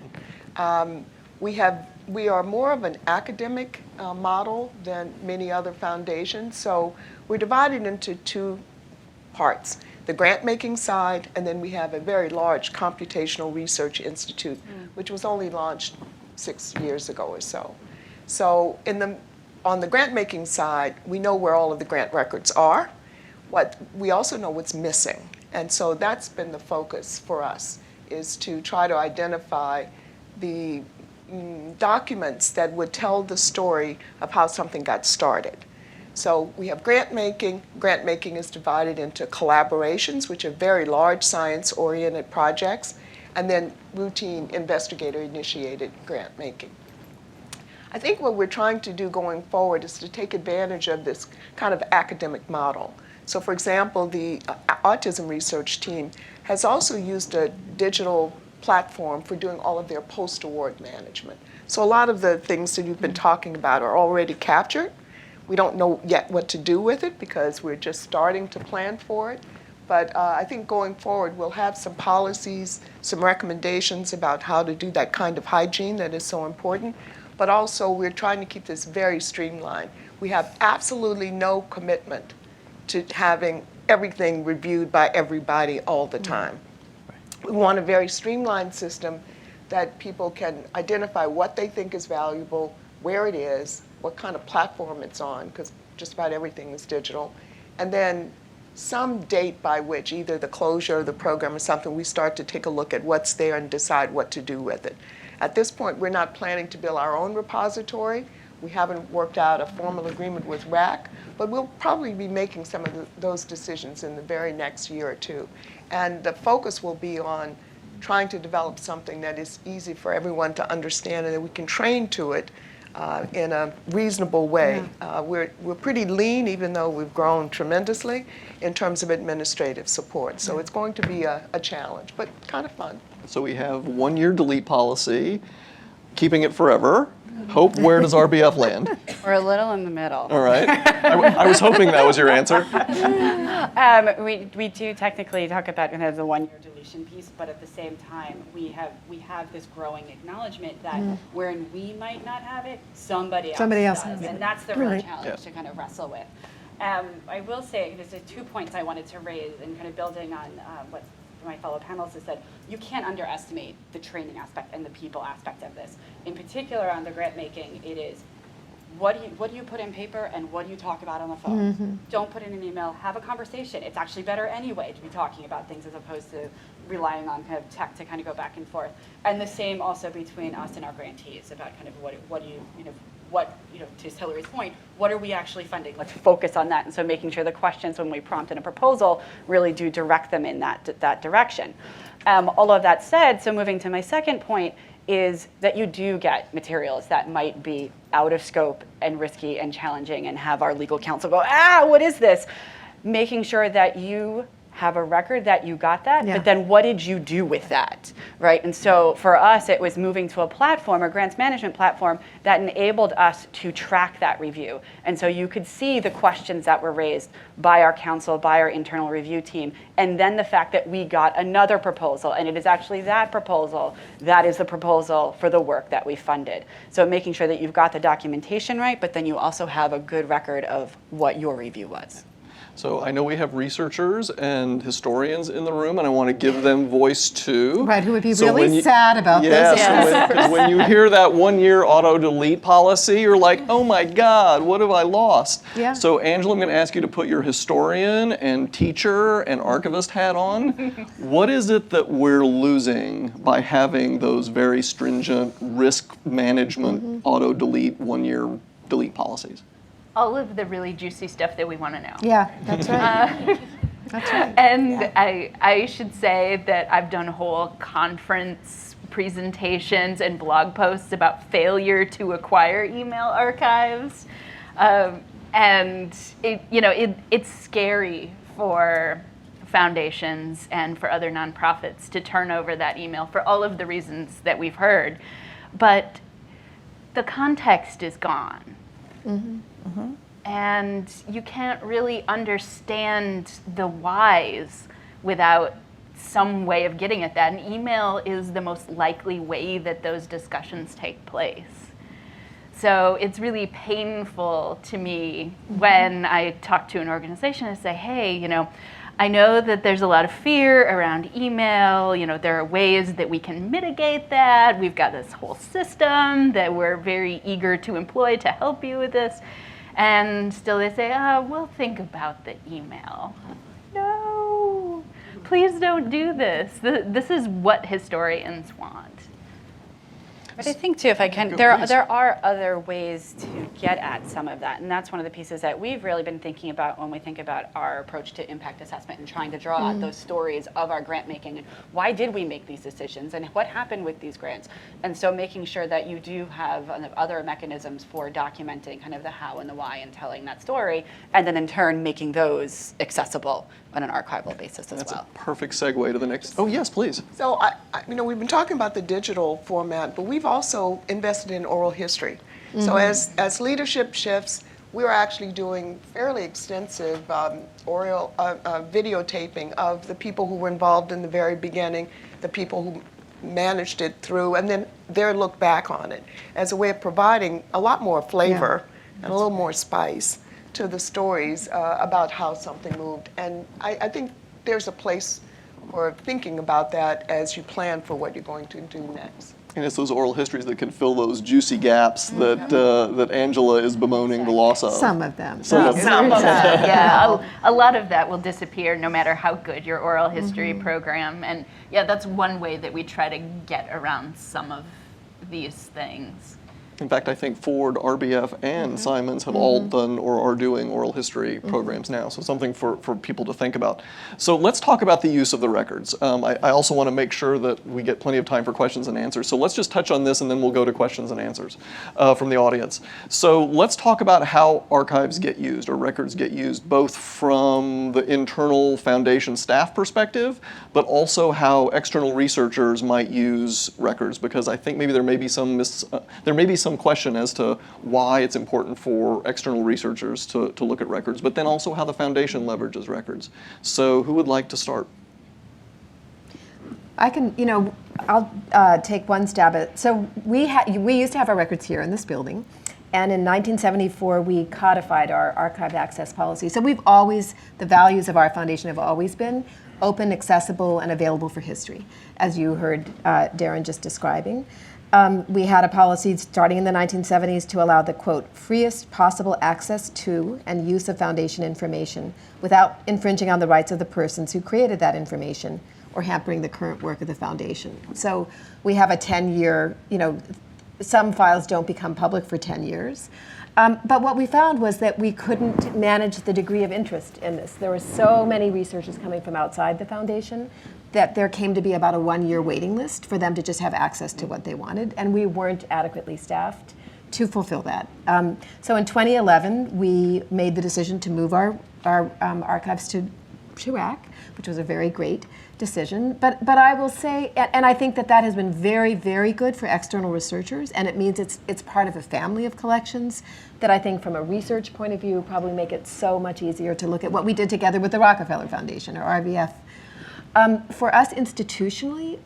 We are more of an academic model than many other foundations, so we're divided into two parts: the grant-making side, and then we have a very large computational research institute, which was only launched 6 years ago or so. So on the grant-making side, we know where all of the grant records are. We also know what's missing, and so that's been the focus for us, is to try to identify the documents that would tell the story of how something got started. So we have grant making. Grant making is divided into collaborations, which are very large science-oriented projects, and then routine investigator-initiated grant making. I think what we're trying to do going forward is to take advantage of this kind of academic model. So for example, the autism research team has also used a digital platform for doing all of their post-award management. So a lot of the things that you've been talking about are already captured. We don't know yet what to do with it because we're just starting to plan for it. But I think going forward, we'll have some policies, some recommendations about how to do that kind of hygiene that is so important. But also, we're trying to keep this very streamlined. We have absolutely no commitment to having everything reviewed by everybody all the time. We want a very streamlined system that people can identify what they think is valuable, where it is, what kind of platform it's on, because just about everything is digital, and then some date by which, either the closure of the program or something, we start to take a look at what's there and decide what to do with it. At this point, we're not planning to build our own repository. We haven't worked out a formal agreement with RAC, but we'll probably be making some of those decisions in the very next year or two. And the focus will be on trying to develop something that is easy for everyone to understand and that we can train to it in a reasonable way. We're pretty lean, even though we've grown tremendously in terms of administrative support. So it's going to be a challenge, but kind of fun. So we have 1-year delete policy, keeping it forever. Hope, where does RBF land? We're a little in the middle. All right. I was hoping that was your answer. We do technically talk about the 1-year deletion piece, but at the same time, we have this growing acknowledgement that wherein we might not have it, somebody else has does. it. And that's the real Right. challenge to kind of wrestle with. I will say there's 2 points I wanted to raise, and kind of building on what my fellow panelists have said. You can't underestimate the training aspect and the people aspect of this. In particular, on the grant making, it is what do you put in paper and what do you talk about on the phone? Don't put in an email, have a conversation. It's actually better anyway to be talking about things as opposed to relying on kind of tech to kind of go back and forth. And the same also between us and our grantees about kind of what do you, to Hillary's point, what are we actually funding? Let's focus on that. And so making sure the questions when we prompt in a proposal really do direct them in that direction. All of that said, so moving to my second point, is that you do get materials that might be out of scope and risky and challenging and have our legal counsel go, what is this? Making sure that you have a record that you got that, but then what did you do with that, right? And so for us, it was moving to a platform, a grants management platform, that enabled us to track that review. And so you could see the questions that were raised by our counsel, by our internal review team, and then the fact that we got another proposal, and it is actually that proposal that is the proposal for the work that we funded. So making sure that you've got the documentation right, but then you also have a good record of what your review was. So I know we have researchers and historians in the room, and I want to give them voice too. Right, who would be So really sad about this. Yes, because when you hear that 1-year auto-delete policy, you're like, oh my God, what have I lost? Yeah. So Angela, I'm going to ask you to put your historian and teacher and archivist hat on. What is it that we're losing by having those very stringent risk management auto-delete 1-year delete policies? All of the really juicy stuff that we want to know. Yeah, that's right. That's right. And I should say that I've done whole conference presentations and blog posts about failure to acquire email archives. And it's scary for foundations and for other nonprofits to turn over that email for all of the reasons that we've heard. But the context is gone. And you can't really understand the whys without some way of getting at that. And email is the most likely way that those discussions take place. So it's really painful to me when I talk to an organization and say, hey, I know that there's a lot of fear around email. There are ways that we can mitigate that. We've got this whole system that we're very eager to employ to help you with this. And still they say, we'll think about the email. No, please don't do this. This is what historians want. But I think too, if I can, there are other ways to get at some of that, and that's one of the pieces that we've really been thinking about when we think about our approach to impact assessment and trying to draw out those stories of our grant making and why did we make these decisions and what happened with these grants. And so making sure that you do have other mechanisms for documenting kind of the how and the why and telling that story, and then in turn making those accessible on an archival basis as That's well. a perfect segue to the next. Oh yes, please. So, we've been talking about the digital format, but we've also invested in oral history. So as leadership shifts, we're actually doing fairly extensive oral videotaping of the people who were involved in the very beginning, the people who managed it through, and then their look back on it as a way of providing a lot more flavor and a little more spice to the stories about how something moved. And I think there's a place for thinking about that as you plan for what you're going to do next. And it's those oral histories that can fill those juicy gaps that Angela is bemoaning the loss of. Some of them. Some of them. Yeah, a lot of that will disappear no matter how good your oral history program. And yeah, that's one way that we try to get around some of these things. In fact, I think Ford, RBF, and Simons have all done or are doing oral history programs now, so something for people to think about. So let's talk about the use of the records. I also want to make sure that we get plenty of time for questions and answers. So let's just touch on this and then we'll go to questions and answers from the audience. So let's talk about how archives get used or records get used, both from the internal foundation staff perspective, but also how external researchers might use records, because I think maybe there may be some question as to why it's important for external researchers to look at records, but then also how the foundation leverages records. So who would like to start? I can, I'll take one stab at it. So we used to have our records here in this building, and in 1974 we codified our archive access policy. So the values of our foundation have always been open, accessible, and available for history, as you heard Darren just describing. We had a policy starting in the 1970s to allow the, quote, freest possible access to and use of foundation information without infringing on the rights of the persons who created that information or hampering the current work of the foundation. So we have a 10-year, some files don't become public for 10 years. But what we found was that we couldn't manage the degree of interest in this. There were so many researchers coming from outside the foundation that there came to be about a 1-year waiting list for them to just have access to what they wanted, and we weren't adequately staffed to fulfill that. So in 2011, we made the decision to move our archives to RAC, which was a very great decision. But I will say, and I think that has been very, very good for external researchers, and it means it's part of a family of collections that I think from a research point of view probably make it so much easier to look at what we did together with the Rockefeller Foundation or RBF. For us institutionally,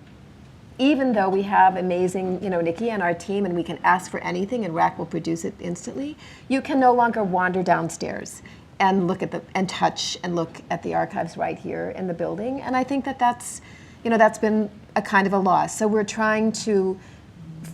even though we have amazing, Nikki and our team, and we can ask for anything and RAC will produce it instantly, you can no longer wander downstairs and look at and touch and look at the archives right here in the building. And I think that's been a kind of a loss. So we're trying to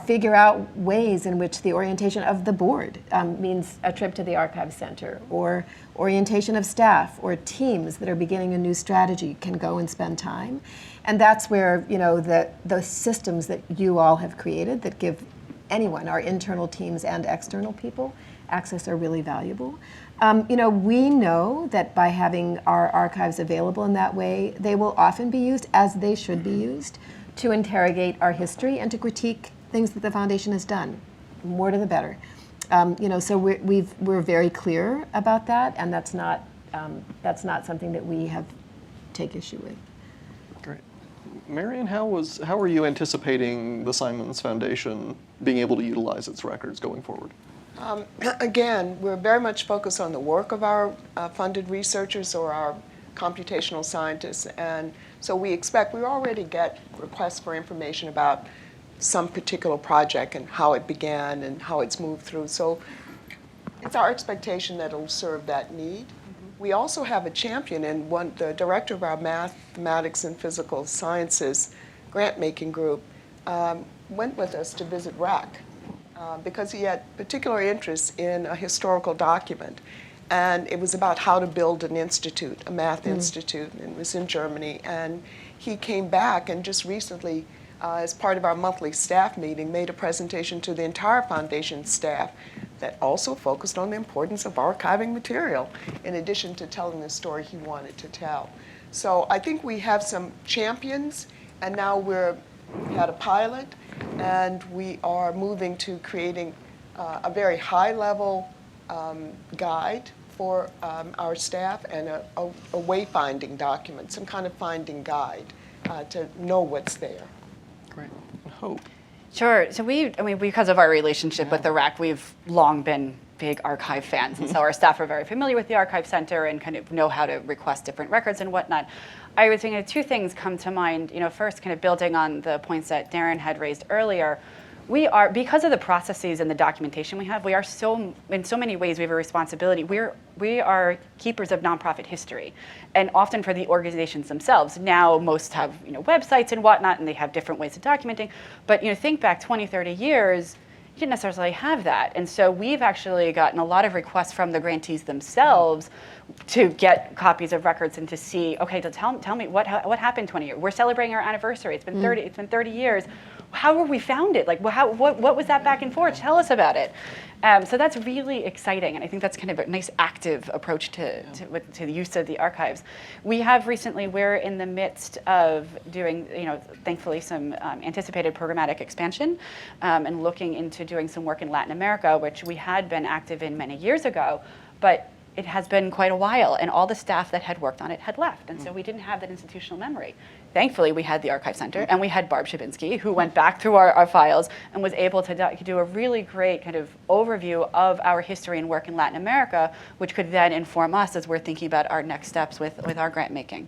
figure out ways in which the orientation of the board means a trip to the Archive Center, or orientation of staff or teams that are beginning a new strategy can go and spend time. And that's where the systems that you all have created that give anyone, our internal teams and external people, access are really valuable. We know that by having our archives available in that way, they will often be used, as they should be used, to interrogate our history and to critique things that the foundation has done. More to the better. So we're very clear about that, and that's not something that we take issue with. Great. Marion, how are you anticipating the Simons Foundation being able to utilize its records going forward? Again, we're very much focused on the work of our funded researchers or our computational scientists, and so we already get requests for information about some particular project and how it began and how it's moved through. So it's our expectation that it'll serve that need. We also have a champion in the director of our mathematics and physical sciences grant-making group went with us to visit RAC because he had particular interest in a historical document. And it was about how to build an institute, a math institute, and it was in Germany. And he came back and just recently, as part of our monthly staff meeting, made a presentation to the entire foundation staff that also focused on the importance of archiving material, in addition to telling the story he wanted to tell. So I think we have some champions, and now we had a pilot, and we are moving to creating a very high-level guide for our staff and a wayfinding document, some kind of finding guide to know what's there. Great. Hope. Sure. So because of our relationship with the RAC, we've long been big archive fans. And so our staff are very familiar with the Archive Center and kind of know how to request different records and whatnot. I would think two things come to mind. First, kind of building on the points that Darren had raised earlier, because of the processes and the documentation we have, in so many ways we have a responsibility. We are keepers of nonprofit history, and often for the organizations themselves. Now most have websites and whatnot, and they have different ways of documenting. But think back 20, 30 years, you didn't necessarily have that. And so we've actually gotten a lot of requests from the grantees themselves to get copies of records and to see, okay, to tell me what happened 20 years. We're celebrating our anniversary. It's been 30. It's been 30 years. How were we founded? Like, what was that back and forth? Tell us about it. So that's really exciting, and I think that's kind of a nice active approach to the use of the archives. We have recently, we're in the midst of doing, thankfully some anticipated programmatic expansion, and looking into doing some work in Latin America, which we had been active in many years ago, but it has been quite a while, and all the staff that had worked on it had left, and so we didn't have that institutional memory. Thankfully, we had the Archive Center, and we had Barb Shabinsky, who went back through our files and was able to do a really great kind of overview of our history and work in Latin America, which could then inform us as we're thinking about our next steps with our grant making.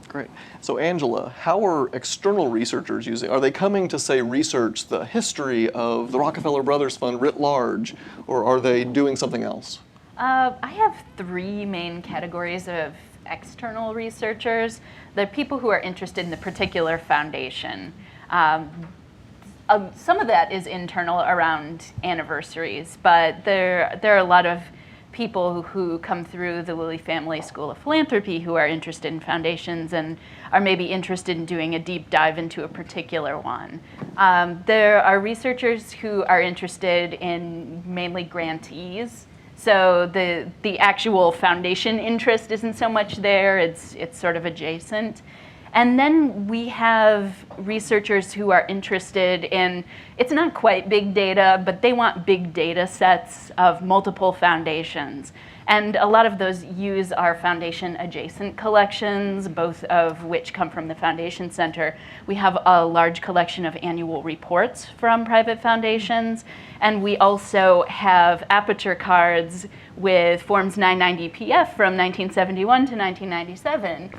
Great. So Angela, how are external researchers using? Are they coming to, say, research the history of the Rockefeller Brothers Fund writ large, or are they doing something else? I have three main categories of external researchers. The people who are interested in the particular foundation. Some of that is internal around anniversaries, but there are a lot of people who come through the Lilly Family School of Philanthropy who are interested in foundations and are maybe interested in doing a deep dive into a particular one. There are researchers who are interested in mainly grantees. So the actual foundation interest isn't so much there, it's sort of adjacent. And then we have researchers who are interested in, it's not quite big data, but they want big data sets of multiple foundations. And a lot of those use our foundation adjacent collections, both of which come from the Foundation Center. We have a large collection of annual reports from private foundations, and we also have aperture cards with Forms 990-PF from 1971 to 1997.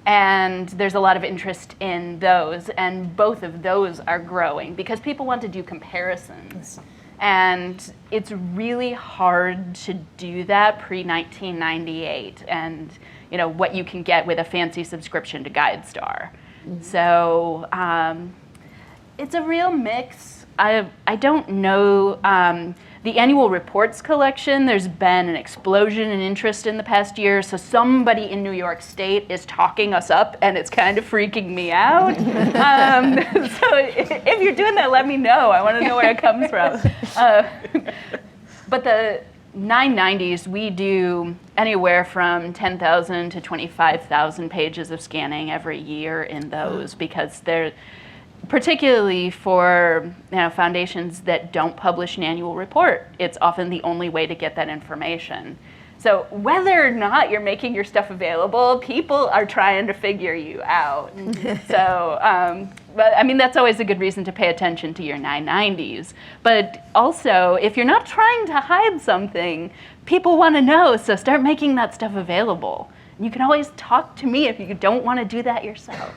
And there's a lot of interest in those, and both of those are growing because people want to do comparisons. And it's really hard to do that pre-1998 and what you can get with a fancy subscription to GuideStar. So it's a real mix. I don't know. The annual reports collection, there's been an explosion in interest in the past year, so somebody in New York State is talking us up, and it's kind of freaking me out. So if you're doing that, let me know. I want to know where it comes from. But the 990s, we do anywhere from 10,000 to 25,000 pages of scanning every year in those because they're particularly for foundations that don't publish an annual report. It's often the only way to get that information. So whether or not you're making your stuff available, people are trying to figure you out. So, but I mean, that's always a good reason to pay attention to your 990s. But also, if you're not trying to hide something, people want to know, so start making that stuff available. You can always talk to me if you don't want to do that yourself.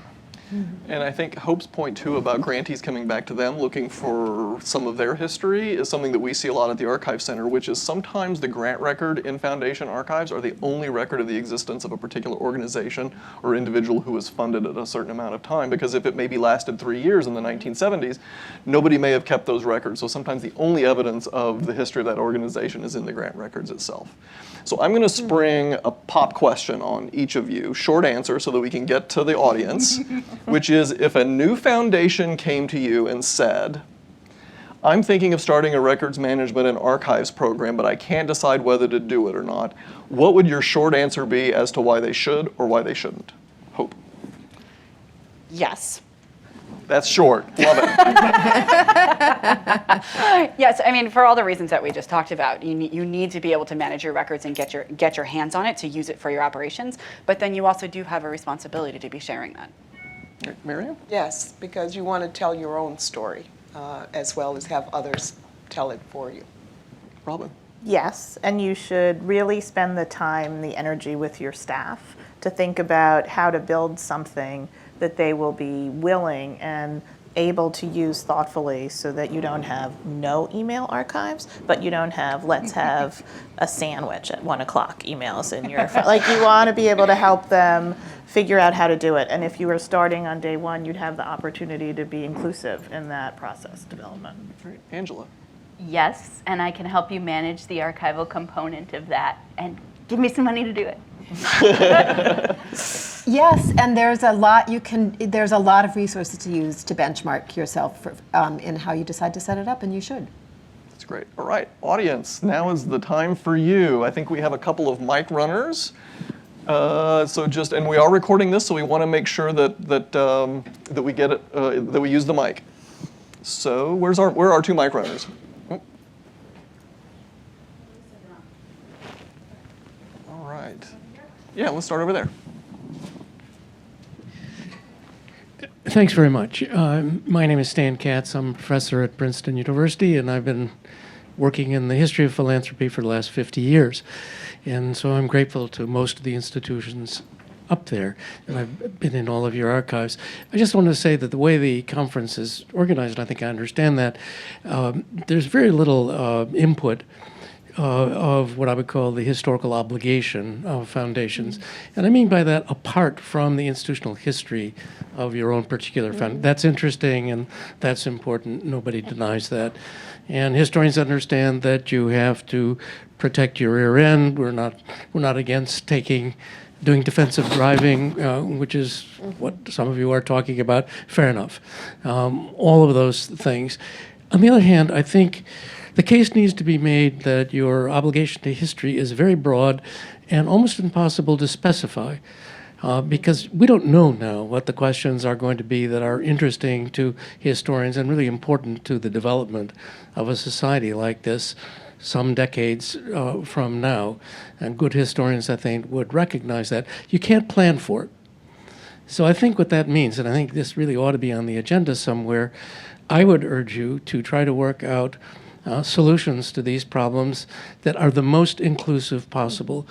And I think Hope's point too about grantees coming back to them looking for some of their history is something that we see a lot at the Archive Center, which is sometimes the grant record in foundation archives are the only record of the existence of a particular organization or individual who was funded at a certain amount of time, because if it maybe lasted 3 years in the 1970s, nobody may have kept those records. So sometimes the only evidence of the history of that organization is in the grant records itself. So I'm going to spring a pop question on each of you, short answer so that we can get to the audience, which is if a new foundation came to you and said, I'm thinking of starting a records management and archives program, but I can't decide whether to do it or not, what would your short answer be as to why they should or why they shouldn't? Hope. Yes. That's short. Love it. Yes, I mean, for all the reasons that we just talked about, you need to be able to manage your records and get your hands on it to use it for your operations. But then you also do have a responsibility to be sharing that. Marion? Yes, because you want to tell your own story as well as have others tell it for you. Robin? Yes, and you should really spend the time, the energy with your staff to think about how to build something that they will be willing and able to use thoughtfully so that you don't have no email archives, but you don't have, let's have a sandwich at 1 o'clock emails in your phone. Like, you want to be able to help them figure out how to do it. And if you were starting on day one, you'd have the opportunity to be inclusive in that process development. Great. Angela? Yes, and I can help you manage the archival component of that and give me some money to do it. Yes, and there's a lot there's a lot of resources to use to benchmark yourself for, in how you decide to set it up, and you should. That's great. All right, audience, now is the time for you. I think we have a couple of mic runners. And we are recording this, so we want to make sure that we get it, that we use the mic. So where are our two mic runners? Oh. All right. Yeah, let's start over there. Thanks very much. My name is Stan Katz. I'm a professor at Princeton University, and I've been working in the history of philanthropy for the last 50 years. And so I'm grateful to most of the institutions up there, and I've been in all of your archives. I just want to say that the way the conference is organized, and I think I understand that, there's very little input of what I would call the historical obligation of foundations. And I mean by that, apart from the institutional history of your own particular foundation. That's interesting and that's important. Nobody denies that. And historians understand that you have to protect your rear end. We're not against doing defensive driving, which is what some of you are talking about. Fair enough. All of those things. On the other hand, I think the case needs to be made that your obligation to history is very broad and almost impossible to specify, because we don't know now what the questions are going to be that are interesting to historians and really important to the development of a society like this some decades from now. And good historians, I think, would recognize that. You can't plan for it. So I think what that means, and I think this really ought to be on the agenda somewhere, I would urge you to try to work out solutions to these problems that are the most inclusive possible.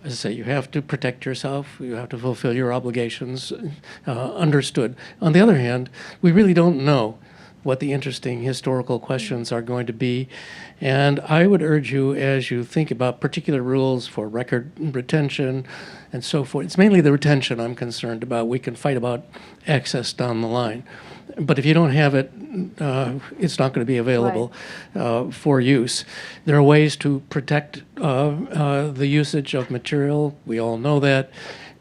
As I say, you have to protect yourself, you have to fulfill your obligations, understood. On the other hand, we really don't know what the interesting historical questions are going to be. And I would urge you, as you think about particular rules for record retention and so forth, it's mainly the retention I'm concerned about. We can fight about access down the line. But if you don't have it, it's not going to be available for use. There are ways to protect the usage of material. We all know that.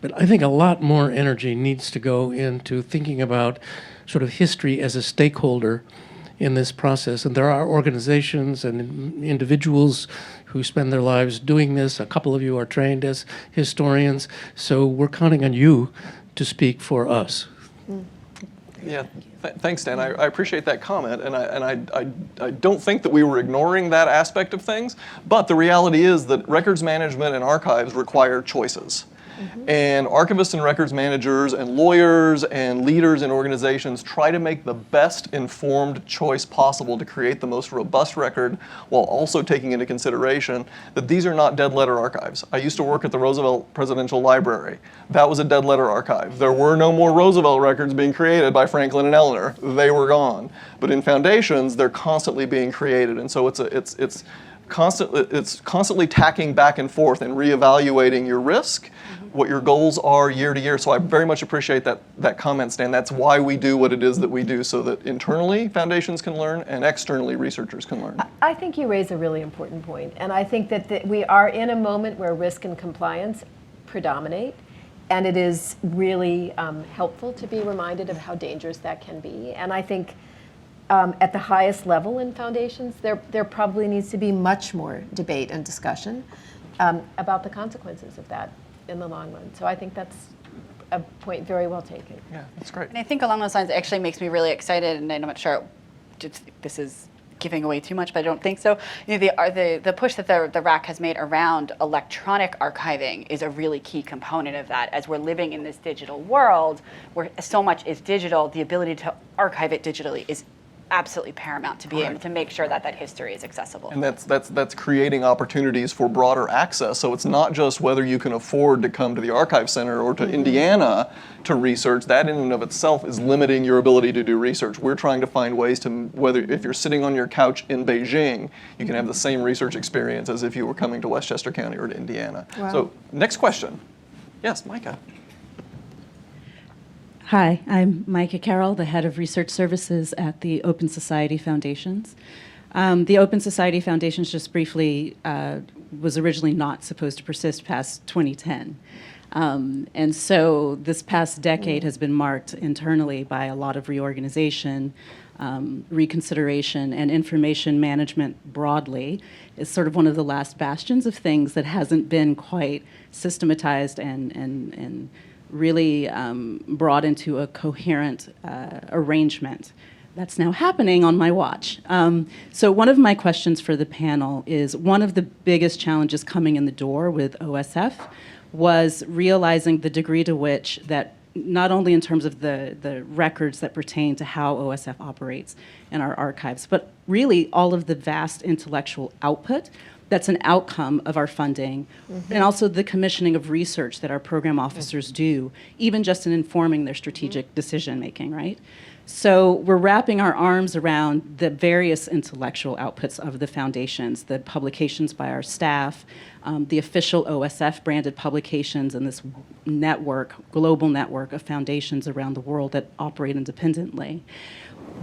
But I think a lot more energy needs to go into thinking about sort of history as a stakeholder in this process. And there are organizations and individuals who spend their lives doing this. A couple of you are trained as historians. So we're counting on you to speak for us. Yeah, thanks, Dan. I appreciate that comment, and I don't think that we were ignoring that aspect of things, but the reality is that records management and archives require choices. And archivists and records managers and lawyers and leaders in organizations try to make the best informed choice possible to create the most robust record while also taking into consideration that these are not dead letter archives. I used to work at the Roosevelt Presidential Library. That was a dead letter archive. There were no more Roosevelt records being created by Franklin and Eleanor. They were gone. But in foundations, they're constantly being created. And so it's constantly tacking back and forth and reevaluating your risk, what your goals are year to year. So I very much appreciate that comment, Stan. That's why we do what it is that we do, so that internally foundations can learn and externally researchers can learn. I think you raise a really important point, and I think that we are in a moment where risk and compliance predominate, and it is really helpful to be reminded of how dangerous that can be. And I think at the highest level in foundations, there probably needs to be much more debate and discussion about the consequences of that in the long run. So I think that's a point very well taken. Yeah, that's great. And I think along those lines, it actually makes me really excited, and I'm not sure this is giving away too much, but I don't think so. You know, the push that the RAC has made around electronic archiving is a really key component of that. As we're living in this digital world where so much is digital, the ability to archive it digitally is absolutely paramount to be able to make sure that that history is accessible. And that's creating opportunities for broader access. So it's not just whether you can afford to come to the Archive Center or to Indiana to research. That in and of itself is limiting your ability to do research. We're trying to find ways to, whether if you're sitting on your couch in Beijing, you can have the same research experience as if you were coming to Westchester County or to Indiana. Wow. So next question. Yes, Micah. Hi, I'm Micah Carroll, the head of research services at the Open Society Foundations. The Open Society Foundations, just briefly, was originally not supposed to persist past 2010. And so this past decade has been marked internally by a lot of reorganization, reconsideration, and information management broadly is sort of one of the last bastions of things that hasn't been quite systematized and really brought into a coherent arrangement. That's now happening on my watch. So one of my questions for the panel is, one of the biggest challenges coming in the door with OSF was realizing the degree to which that, not only in terms of the records that pertain to how OSF operates in our archives, but really all of the vast intellectual output that's an outcome of our funding, and also the commissioning of research that our program officers do, even just in informing their strategic decision making, right? So we're wrapping our arms around the various intellectual outputs of the foundations, the publications by our staff, the official OSF branded publications, and this network, global network of foundations around the world that operate independently.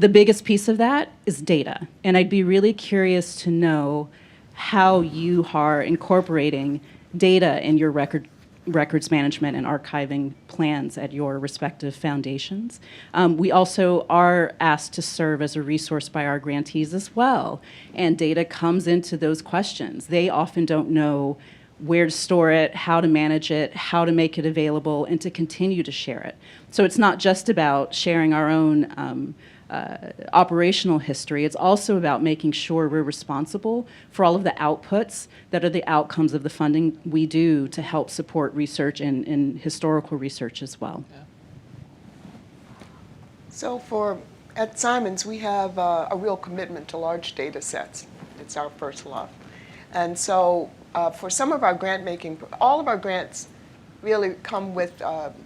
The biggest piece of that is data. And I'd be really curious to know how you are incorporating data in your records management and archiving plans at your respective foundations. We also are asked to serve as a resource by our grantees as well, and data comes into those questions. They often don't know where to store it, how to manage it, how to make it available, and to continue to share it. So it's not just about sharing our own operational history. It's also about making sure we're responsible for all of the outputs that are the outcomes of the funding we do to help support research and historical research as well. Yeah. So at Simons, we have a real commitment to large data sets. It's our first love. And so for some of our grant making, all of our grants really come with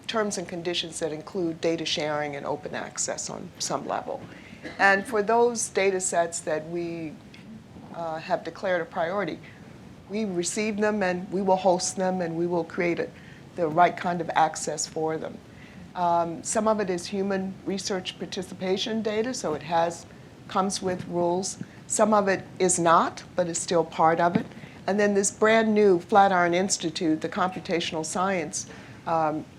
terms and conditions that include data sharing and open access on some level. And for those data sets that we have declared a priority, we receive them and we will host them and we will create the right kind of access for them. Some of it is human research participation data, so it comes with rules. Some of it is not, but is still part of it. And then this brand new Flatiron Institute, the computational science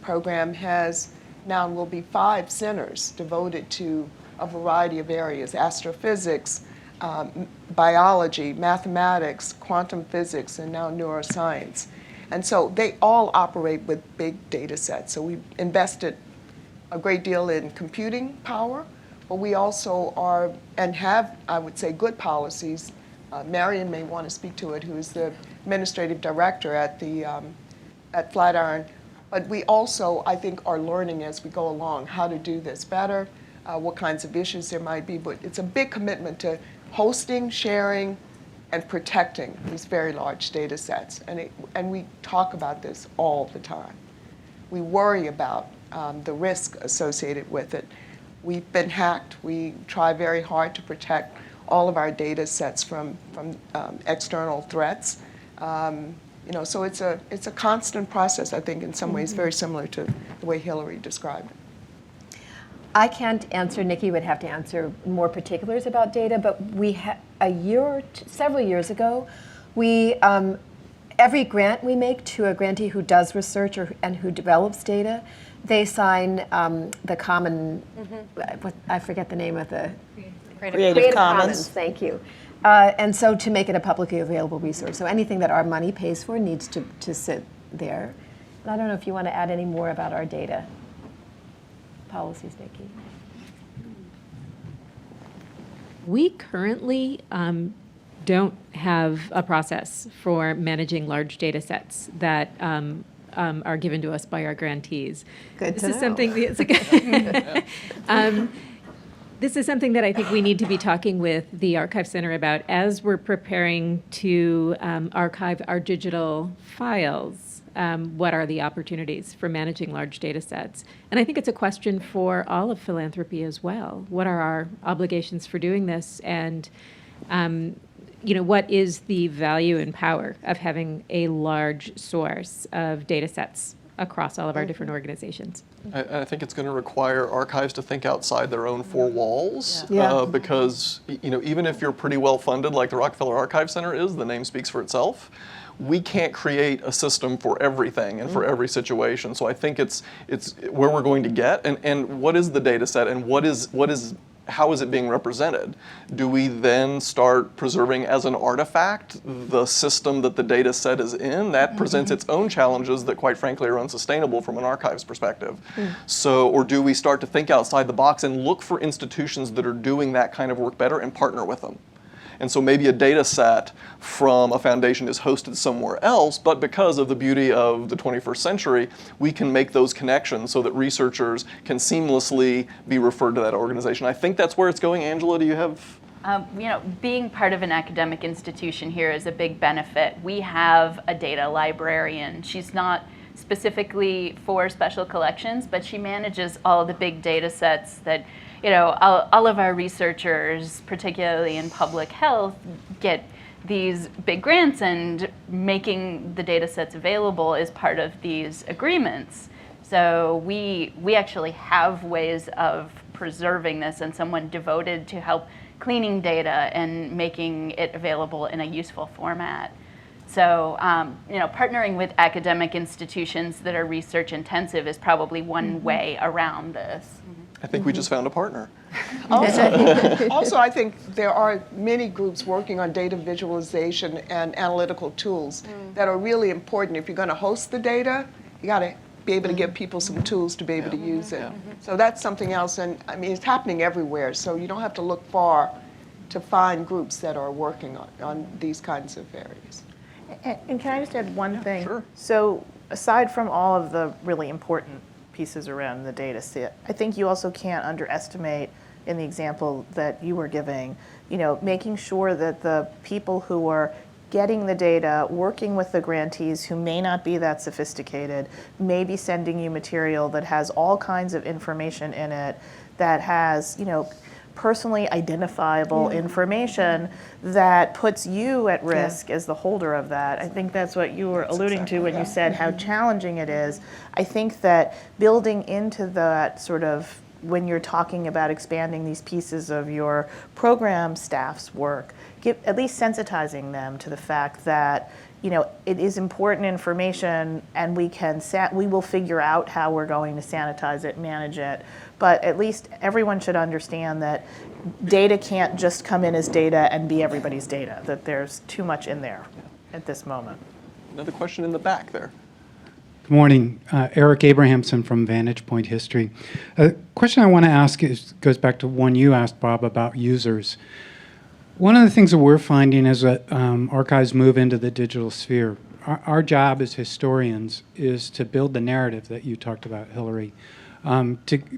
program, has now will be 5 centers devoted to a variety of areas: astrophysics, biology, mathematics, quantum physics, and now neuroscience. And so they all operate with big data sets. So we've invested a great deal in computing power, but we also are and have, I would say, good policies. Marion may want to speak to it, who is the administrative director at Flatiron. But we also, I think, are learning as we go along how to do this better, what kinds of issues there might be. But it's a big commitment to hosting, sharing, and protecting these very large data sets. And we talk about this all the time. We worry about the risk associated with it. We've been hacked. We try very hard to protect all of our data sets from external threats. So it's a constant process, I think, in some ways very similar to the way Hillary described it. I can't answer. Nikki would have to answer more particulars about data, but we several years ago, we every grant we make to a grantee who does research and who develops data, they sign the common. I forget the name of the. Creative Commons. Thank you. And so to make it a publicly available resource. So anything that our money pays for needs to sit there. And I don't know if you want to add any more about our data policies, Nikki. We currently don't have a process for managing large data sets that are given to us by our grantees. Good to know. This is something that I think we need to be talking with the Archive Center about as we're preparing to archive our digital files. What are the opportunities for managing large data sets? And I think it's a question for all of philanthropy as well. What are our obligations for doing this? And what is the value and power of having a large source of data sets across all of our different organizations? I think it's going to require archives to think outside their own 4 walls, Yeah. because even if you're pretty well funded, like the Rockefeller Archive Center is, the name speaks for itself. we can't create a system for everything and for every situation. So I think it's where we're going to get, and what is the data set, and how is it being represented? Do we then start preserving as an artifact the system that the data set is in? That presents its own challenges that, quite frankly, are unsustainable from an archives perspective. So, or do we start to think outside the box and look for institutions that are doing that kind of work better and partner with them? And so maybe a data set from a foundation is hosted somewhere else, but because of the beauty of the 21st century, we can make those connections so that researchers can seamlessly be referred to that organization. I think that's where it's going. Angela, do you have? Being part of an academic institution here is a big benefit. We have a data librarian. She's not specifically for special collections, but she manages all the big data sets that all of our researchers, particularly in public health, get these big grants, and making the data sets available is part of these agreements. So we actually have ways of preserving this, and someone devoted to help cleaning data and making it available in a useful format. So, partnering with academic institutions that are research intensive is probably one way around this. I think we just found a partner. Also, I think there are many groups working on data visualization and analytical tools that are really important. If you're going to host the data, you got to be able to give people some tools to be able to use it. So that's something else, and I mean, it's happening everywhere, so you don't have to look far to find groups that are working on these kinds of areas. And can I just add one thing? Sure. So aside from all of the really important pieces around the data set, I think you also can't underestimate, in the example that you were giving, making sure that the people who are getting the data, working with the grantees who may not be that sophisticated, may be sending you material that has all kinds of information in it, that has, personally identifiable information that puts you at risk as the holder of that. I think that's what you were alluding to when you said how challenging it is. I think that building into that sort of, when you're talking about expanding these pieces of your program staff's work, at least sensitizing them to the fact that it is important information, and we will figure out how we're going to sanitize it, manage it. But at least everyone should understand that data can't just come in as data and be everybody's data, that there's too much in there at this moment. Another question in the back there. Good morning. Eric Abrahamson from Vantage Point History. A question I want to ask goes back to one you asked, Bob, about users. One of the things that we're finding as archives move into the digital sphere, our job as historians is to build the narrative that you talked about, Hillary.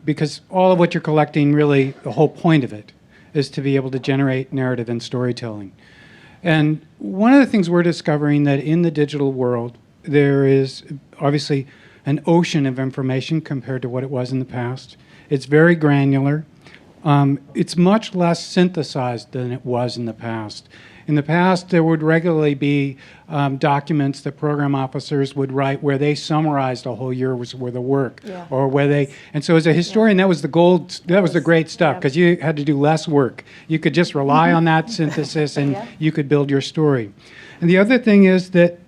Because all of what you're collecting, really, the whole point of it is to be able to generate narrative and storytelling. And one of the things we're discovering that in the digital world, there is obviously an ocean of information compared to what it was in the past. It's very granular. It's much less synthesized than it was in the past. In the past, there would regularly be documents that program officers would write where they summarized a whole year's worth of work, or where they. And so, as a historian, that was the gold. That was the great stuff, because you had to do less work. You could just rely on that synthesis, and you could build your story. And the other thing is that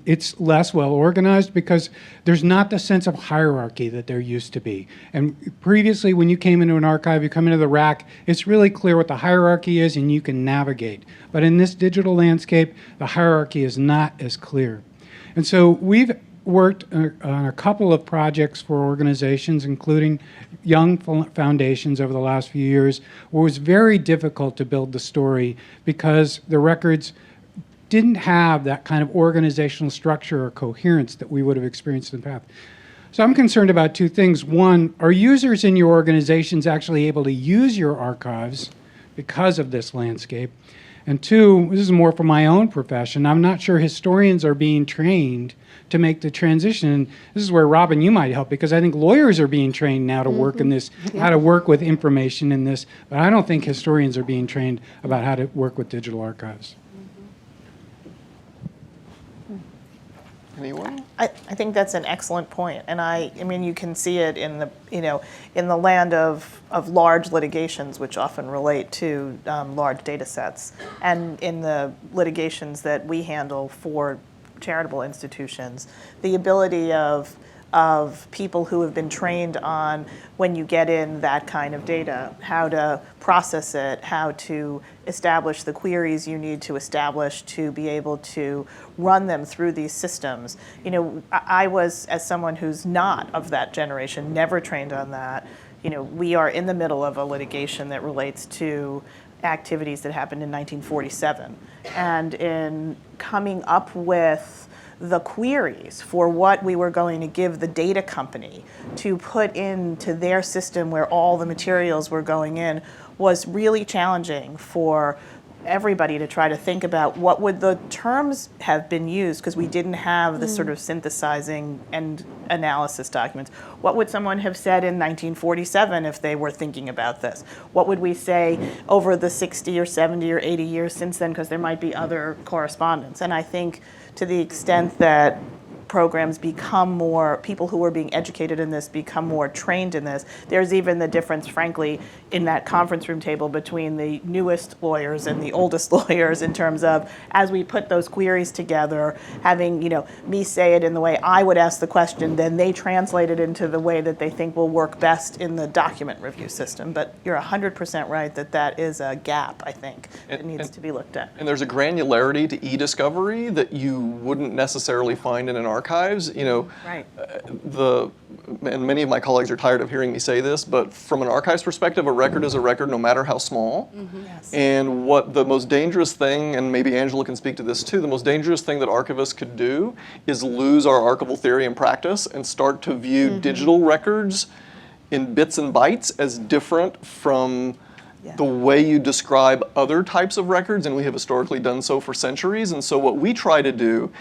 it's less well organized because there's not the sense of hierarchy that there used to be. And previously, when you came into an archive, you come into the rack, it's really clear what the hierarchy is and you can navigate. But in this digital landscape, the hierarchy is not as clear. And so we've worked on a couple of projects for organizations, including young foundations over the last few years, where it was very difficult to build the story because the records didn't have that kind of organizational structure or coherence that we would have experienced in the past. So I'm concerned about two things. One, are users in your organizations actually able to use your archives because of this landscape? And two, this is more for my own profession, I'm not sure historians are being trained to make the transition. And this is where, Robin, you might help, because I think lawyers are being trained now to work in this, how to work with information in this, but I don't think historians are being trained about how to work with digital archives. Anyone? I think that's an excellent point, and I mean you can see it in the in the land of large litigations, which often relate to large data sets, and in the litigations that we handle for charitable institutions, the ability of people who have been trained on, when you get in that kind of data, how to process it, how to establish the queries you need to establish to be able to run them through these systems. You know, I was, as someone who's not of that generation, never trained on that. You know, we are in the middle of a litigation that relates to activities that happened in 1947. And in coming up with the queries for what we were going to give the data company to put into their system where all the materials were going in was really challenging for everybody to try to think about what would the terms have been used, because we didn't have the sort of synthesizing and analysis documents. What would someone have said in 1947 if they were thinking about this? What would we say over the 60 or 70 or 80 years since then, because there might be other correspondence. And I think to the extent that programs become more, people who are being educated in this become more trained in this. There's even the difference, frankly, in that conference room table between the newest lawyers and the oldest lawyers in terms of, as we put those queries together, having, you know, me say it in the way I would ask the question, then they translate it into the way that they think will work best in the document review system. But you're 100% right that that is a gap, I think, that needs to be looked at. And there's a granularity to e-discovery that you wouldn't necessarily find in an archives. You know, Right. And many of my colleagues are tired of hearing me say this, but from an archives perspective, a record is a record no matter how small. Yes. And what the most dangerous thing, and maybe Angela can speak to this too, the most dangerous thing that archivists could do is lose our archival theory and practice and start to view digital records in bits and bytes as different from the way you describe other types of records, and we have historically done so for centuries. And so what we try to do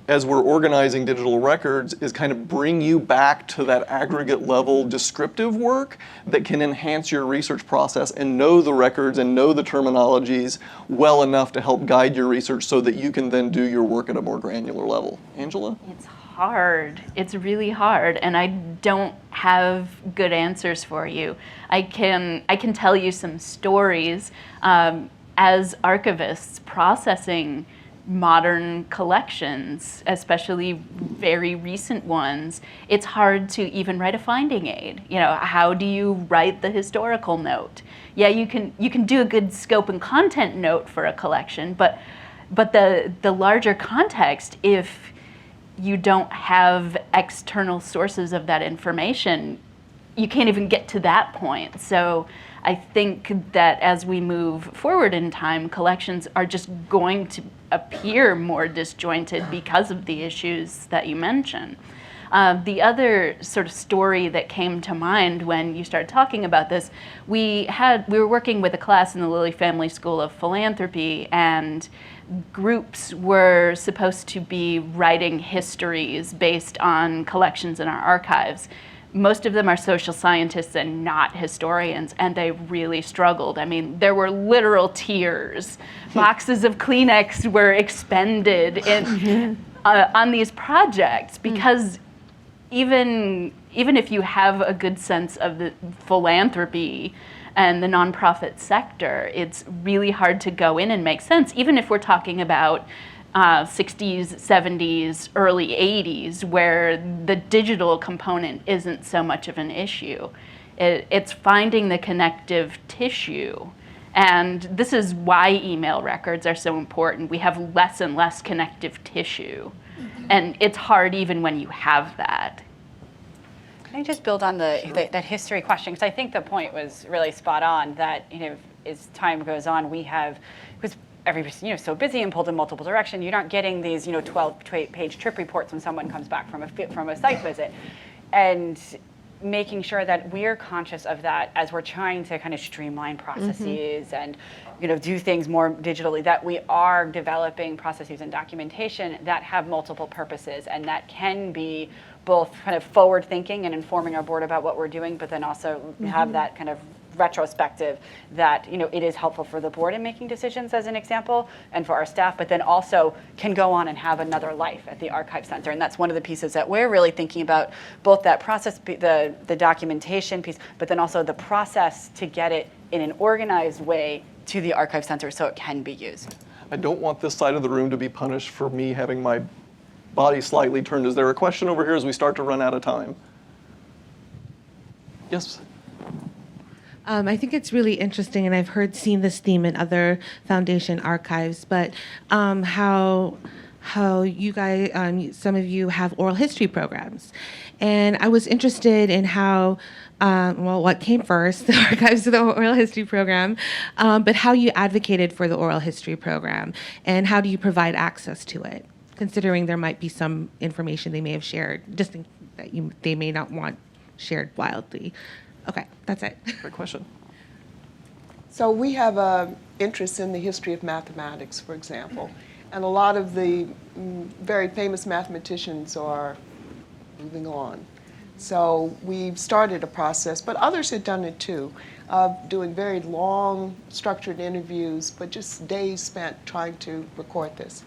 as we're organizing digital records is kind of bring you back to that aggregate level descriptive work that can enhance your research process and know the records and know the terminologies well enough to help guide your research so that you can then do your work at a more granular level. Angela? It's hard. It's really hard, and I don't have good answers for you. I can tell you some stories as archivists processing modern collections, especially very recent ones. It's hard to even write a finding aid. You know, how do you write the historical note? Yeah, you can do a good scope and content note for a collection, but the larger context, if you don't have external sources of that information, you can't even get to that point. So I think that as we move forward in time, collections are just going to appear more disjointed because of the issues that you mentioned. The other sort of story that came to mind when you started talking about this, we were working with a class in the Lilly Family School of Philanthropy, and groups were supposed to be writing histories based on collections in our archives. Most of them are social scientists and not historians, and they really struggled. I mean, there were literal tears. Boxes of Kleenex were expended on these projects because even if you have a good sense of the philanthropy and the nonprofit sector, it's really hard to go in and make sense, even if we're talking about 60s, 70s, early 80s, where the digital component isn't so much of an issue. It's finding the connective tissue. And this is why email records are so important. We have less and less connective tissue. And it's hard even when you have that. Can I just build on that history question? Because I think the point was really spot on that, you know, as time goes on, everybody's so busy and pulled in multiple directions. You're not getting these 12-page trip reports when someone comes back from a site visit, and making sure that we're conscious of that as we're trying to kind of streamline processes and do things more digitally, that we are developing processes and documentation that have multiple purposes and that can be both kind of forward thinking and informing our board about what we're doing, but then also have that kind of retrospective that it is helpful for the board in making decisions, as an example, and for our staff, but then also can go on and have another life at the Archive Center. And that's one of the pieces that we're really thinking about, both that process, the documentation piece, but then also the process to get it in an organized way to the Archive Center so it can be used. I don't want this side of the room to be punished for me having my body slightly turned. Is there a question over here as we start to run out of time? Yes? I think it's really interesting, and I've seen this theme in other foundation archives, but how you guys, some of you have oral history programs. And I was interested in how, what came first, the archives of the oral history program, but how you advocated for the oral history program, and how do you provide access to it, considering there might be some information they may have shared, just that they may not want shared wildly. Okay, that's it. Great question. So we have an interest in the history of mathematics, for example, and a lot of the very famous mathematicians are moving on. So we've started a process, but others had done it too, of doing very long, structured interviews, but just days spent trying to record this.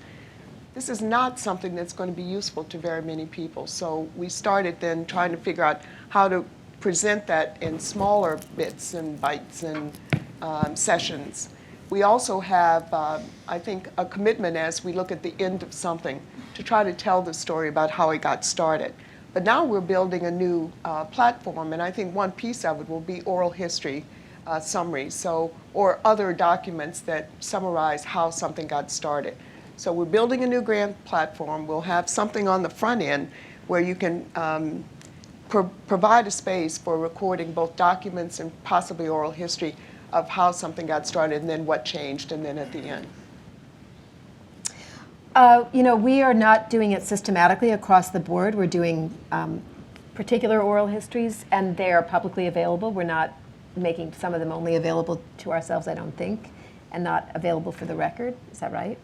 This is not something that's going to be useful to very many people, so we started then trying to figure out how to present that in smaller bits and bites and sessions. We also have, I think, a commitment as we look at the end of something to try to tell the story about how it got started. But now we're building a new platform, and I think one piece of it will be oral history summaries, or other documents that summarize how something got started. So we're building a new grant platform. We'll have something on the front end where you can provide a space for recording both documents and possibly oral history of how something got started and then what changed, and then at the end. We are not doing it systematically across the board. We're doing particular oral histories, and they are publicly available. We're not making some of them only available to ourselves, I don't think, and not available for the record. Is that right?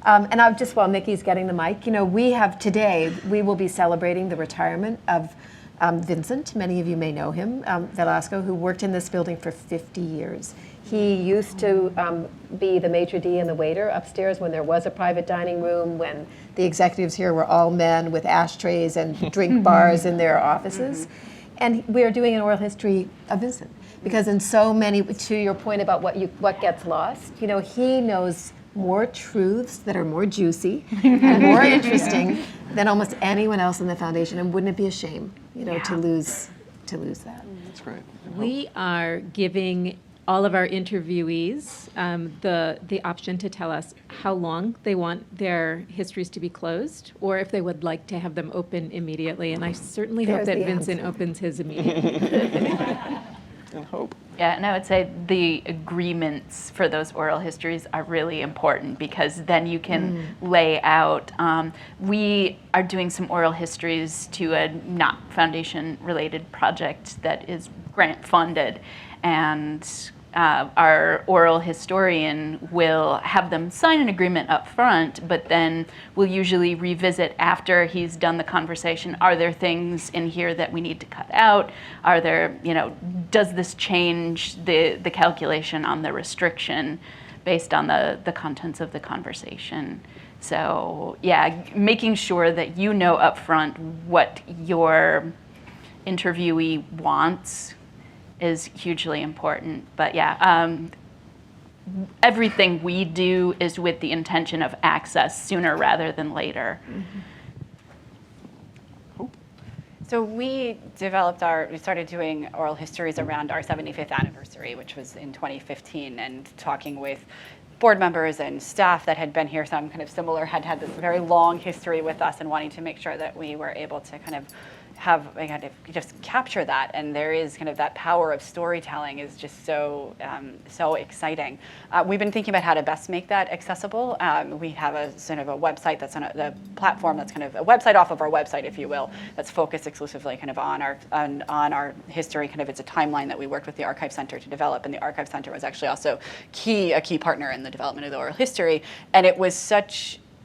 And while Nikki's getting the mic, we will be celebrating the retirement of Vincent. Many of you may know him, Velasco, who worked in this building for 50 years. He used to be the maitre d' and the waiter upstairs when there was a private dining room, when the executives here were all men with ashtrays and drink bars in their offices. And we are doing an oral history of Vincent, because in so many, to your point about what gets lost, he knows more truths that are more juicy and more interesting than almost anyone else in the foundation, and wouldn't it be a shame, to lose that? That's great. We are giving all of our interviewees the option to tell us how long they want their histories to be closed, or if they would like to have them open immediately. And I certainly hope that Vincent opens his immediately. And hope. Yeah, and I would say the agreements for those oral histories are really important, because then you can lay out. We are doing some oral histories to a not foundation-related project that is grant funded, and our oral historian will have them sign an agreement up front, but then we'll usually revisit after he's done the conversation. Are there things in here that we need to cut out? Are there, does this change the calculation on the restriction based on the contents of the conversation? So yeah, making sure that you know up front what your interviewee wants is hugely important. But yeah, everything we do is with the intention of access sooner rather than later. So we started doing oral histories around our 75th anniversary, which was in 2015, and talking with board members and staff that had been here, some kind of similar, had this very long history with us, and wanting to make sure that we were able to kind of just capture that. And there is kind of that power of storytelling is just so exciting. We've been thinking about how to best make that accessible. We have a sort of a website that's on the platform that's kind of a website off of our website, if you will, that's focused exclusively kind of on our history. Kind of it's a timeline that we worked with the Archive Center to develop, and the Archive Center was actually also a key partner in the development of the oral history. And it was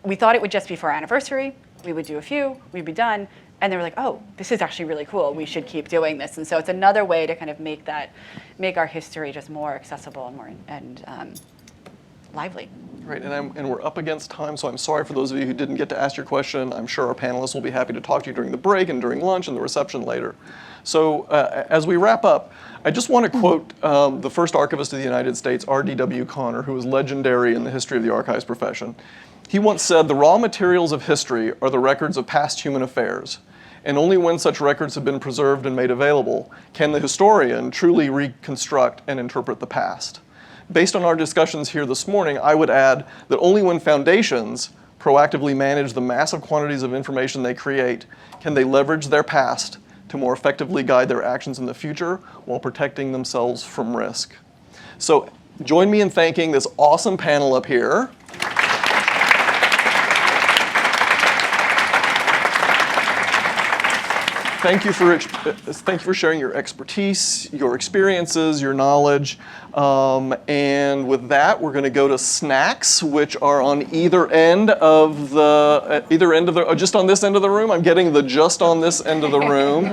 we thought it would just be for our anniversary. We would do a few, we'd be done. And they were like, oh, this is actually really cool. We should keep doing this. And so it's another way to kind of make our history just more accessible and more lively. Great, and we're up against time, so I'm sorry for those of you who didn't get to ask your question. I'm sure our panelists will be happy to talk to you during the break and during lunch and the reception later. So as we wrap up, I just want to quote the first archivist of the United States, R.D.W. Connor, who was legendary in the history of the archives profession. He once said, "The raw materials of history are the records of past human affairs, and only when such records have been preserved and made available can the historian truly reconstruct and interpret the past." Based on our discussions here this morning, I would add that only when foundations proactively manage the massive quantities of information they create can they leverage their past to more effectively guide their actions in the future while protecting themselves from risk. So join me in thanking this awesome panel up here. Thank you for sharing your expertise, your experiences, your knowledge. And with that, we're going to go to snacks, which are on either end of the, just on this end of the room. I'm getting the just on this end of the room.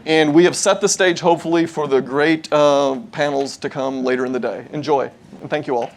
And we have set the stage, hopefully, for the great panels to come later in the day. Enjoy, and thank you all.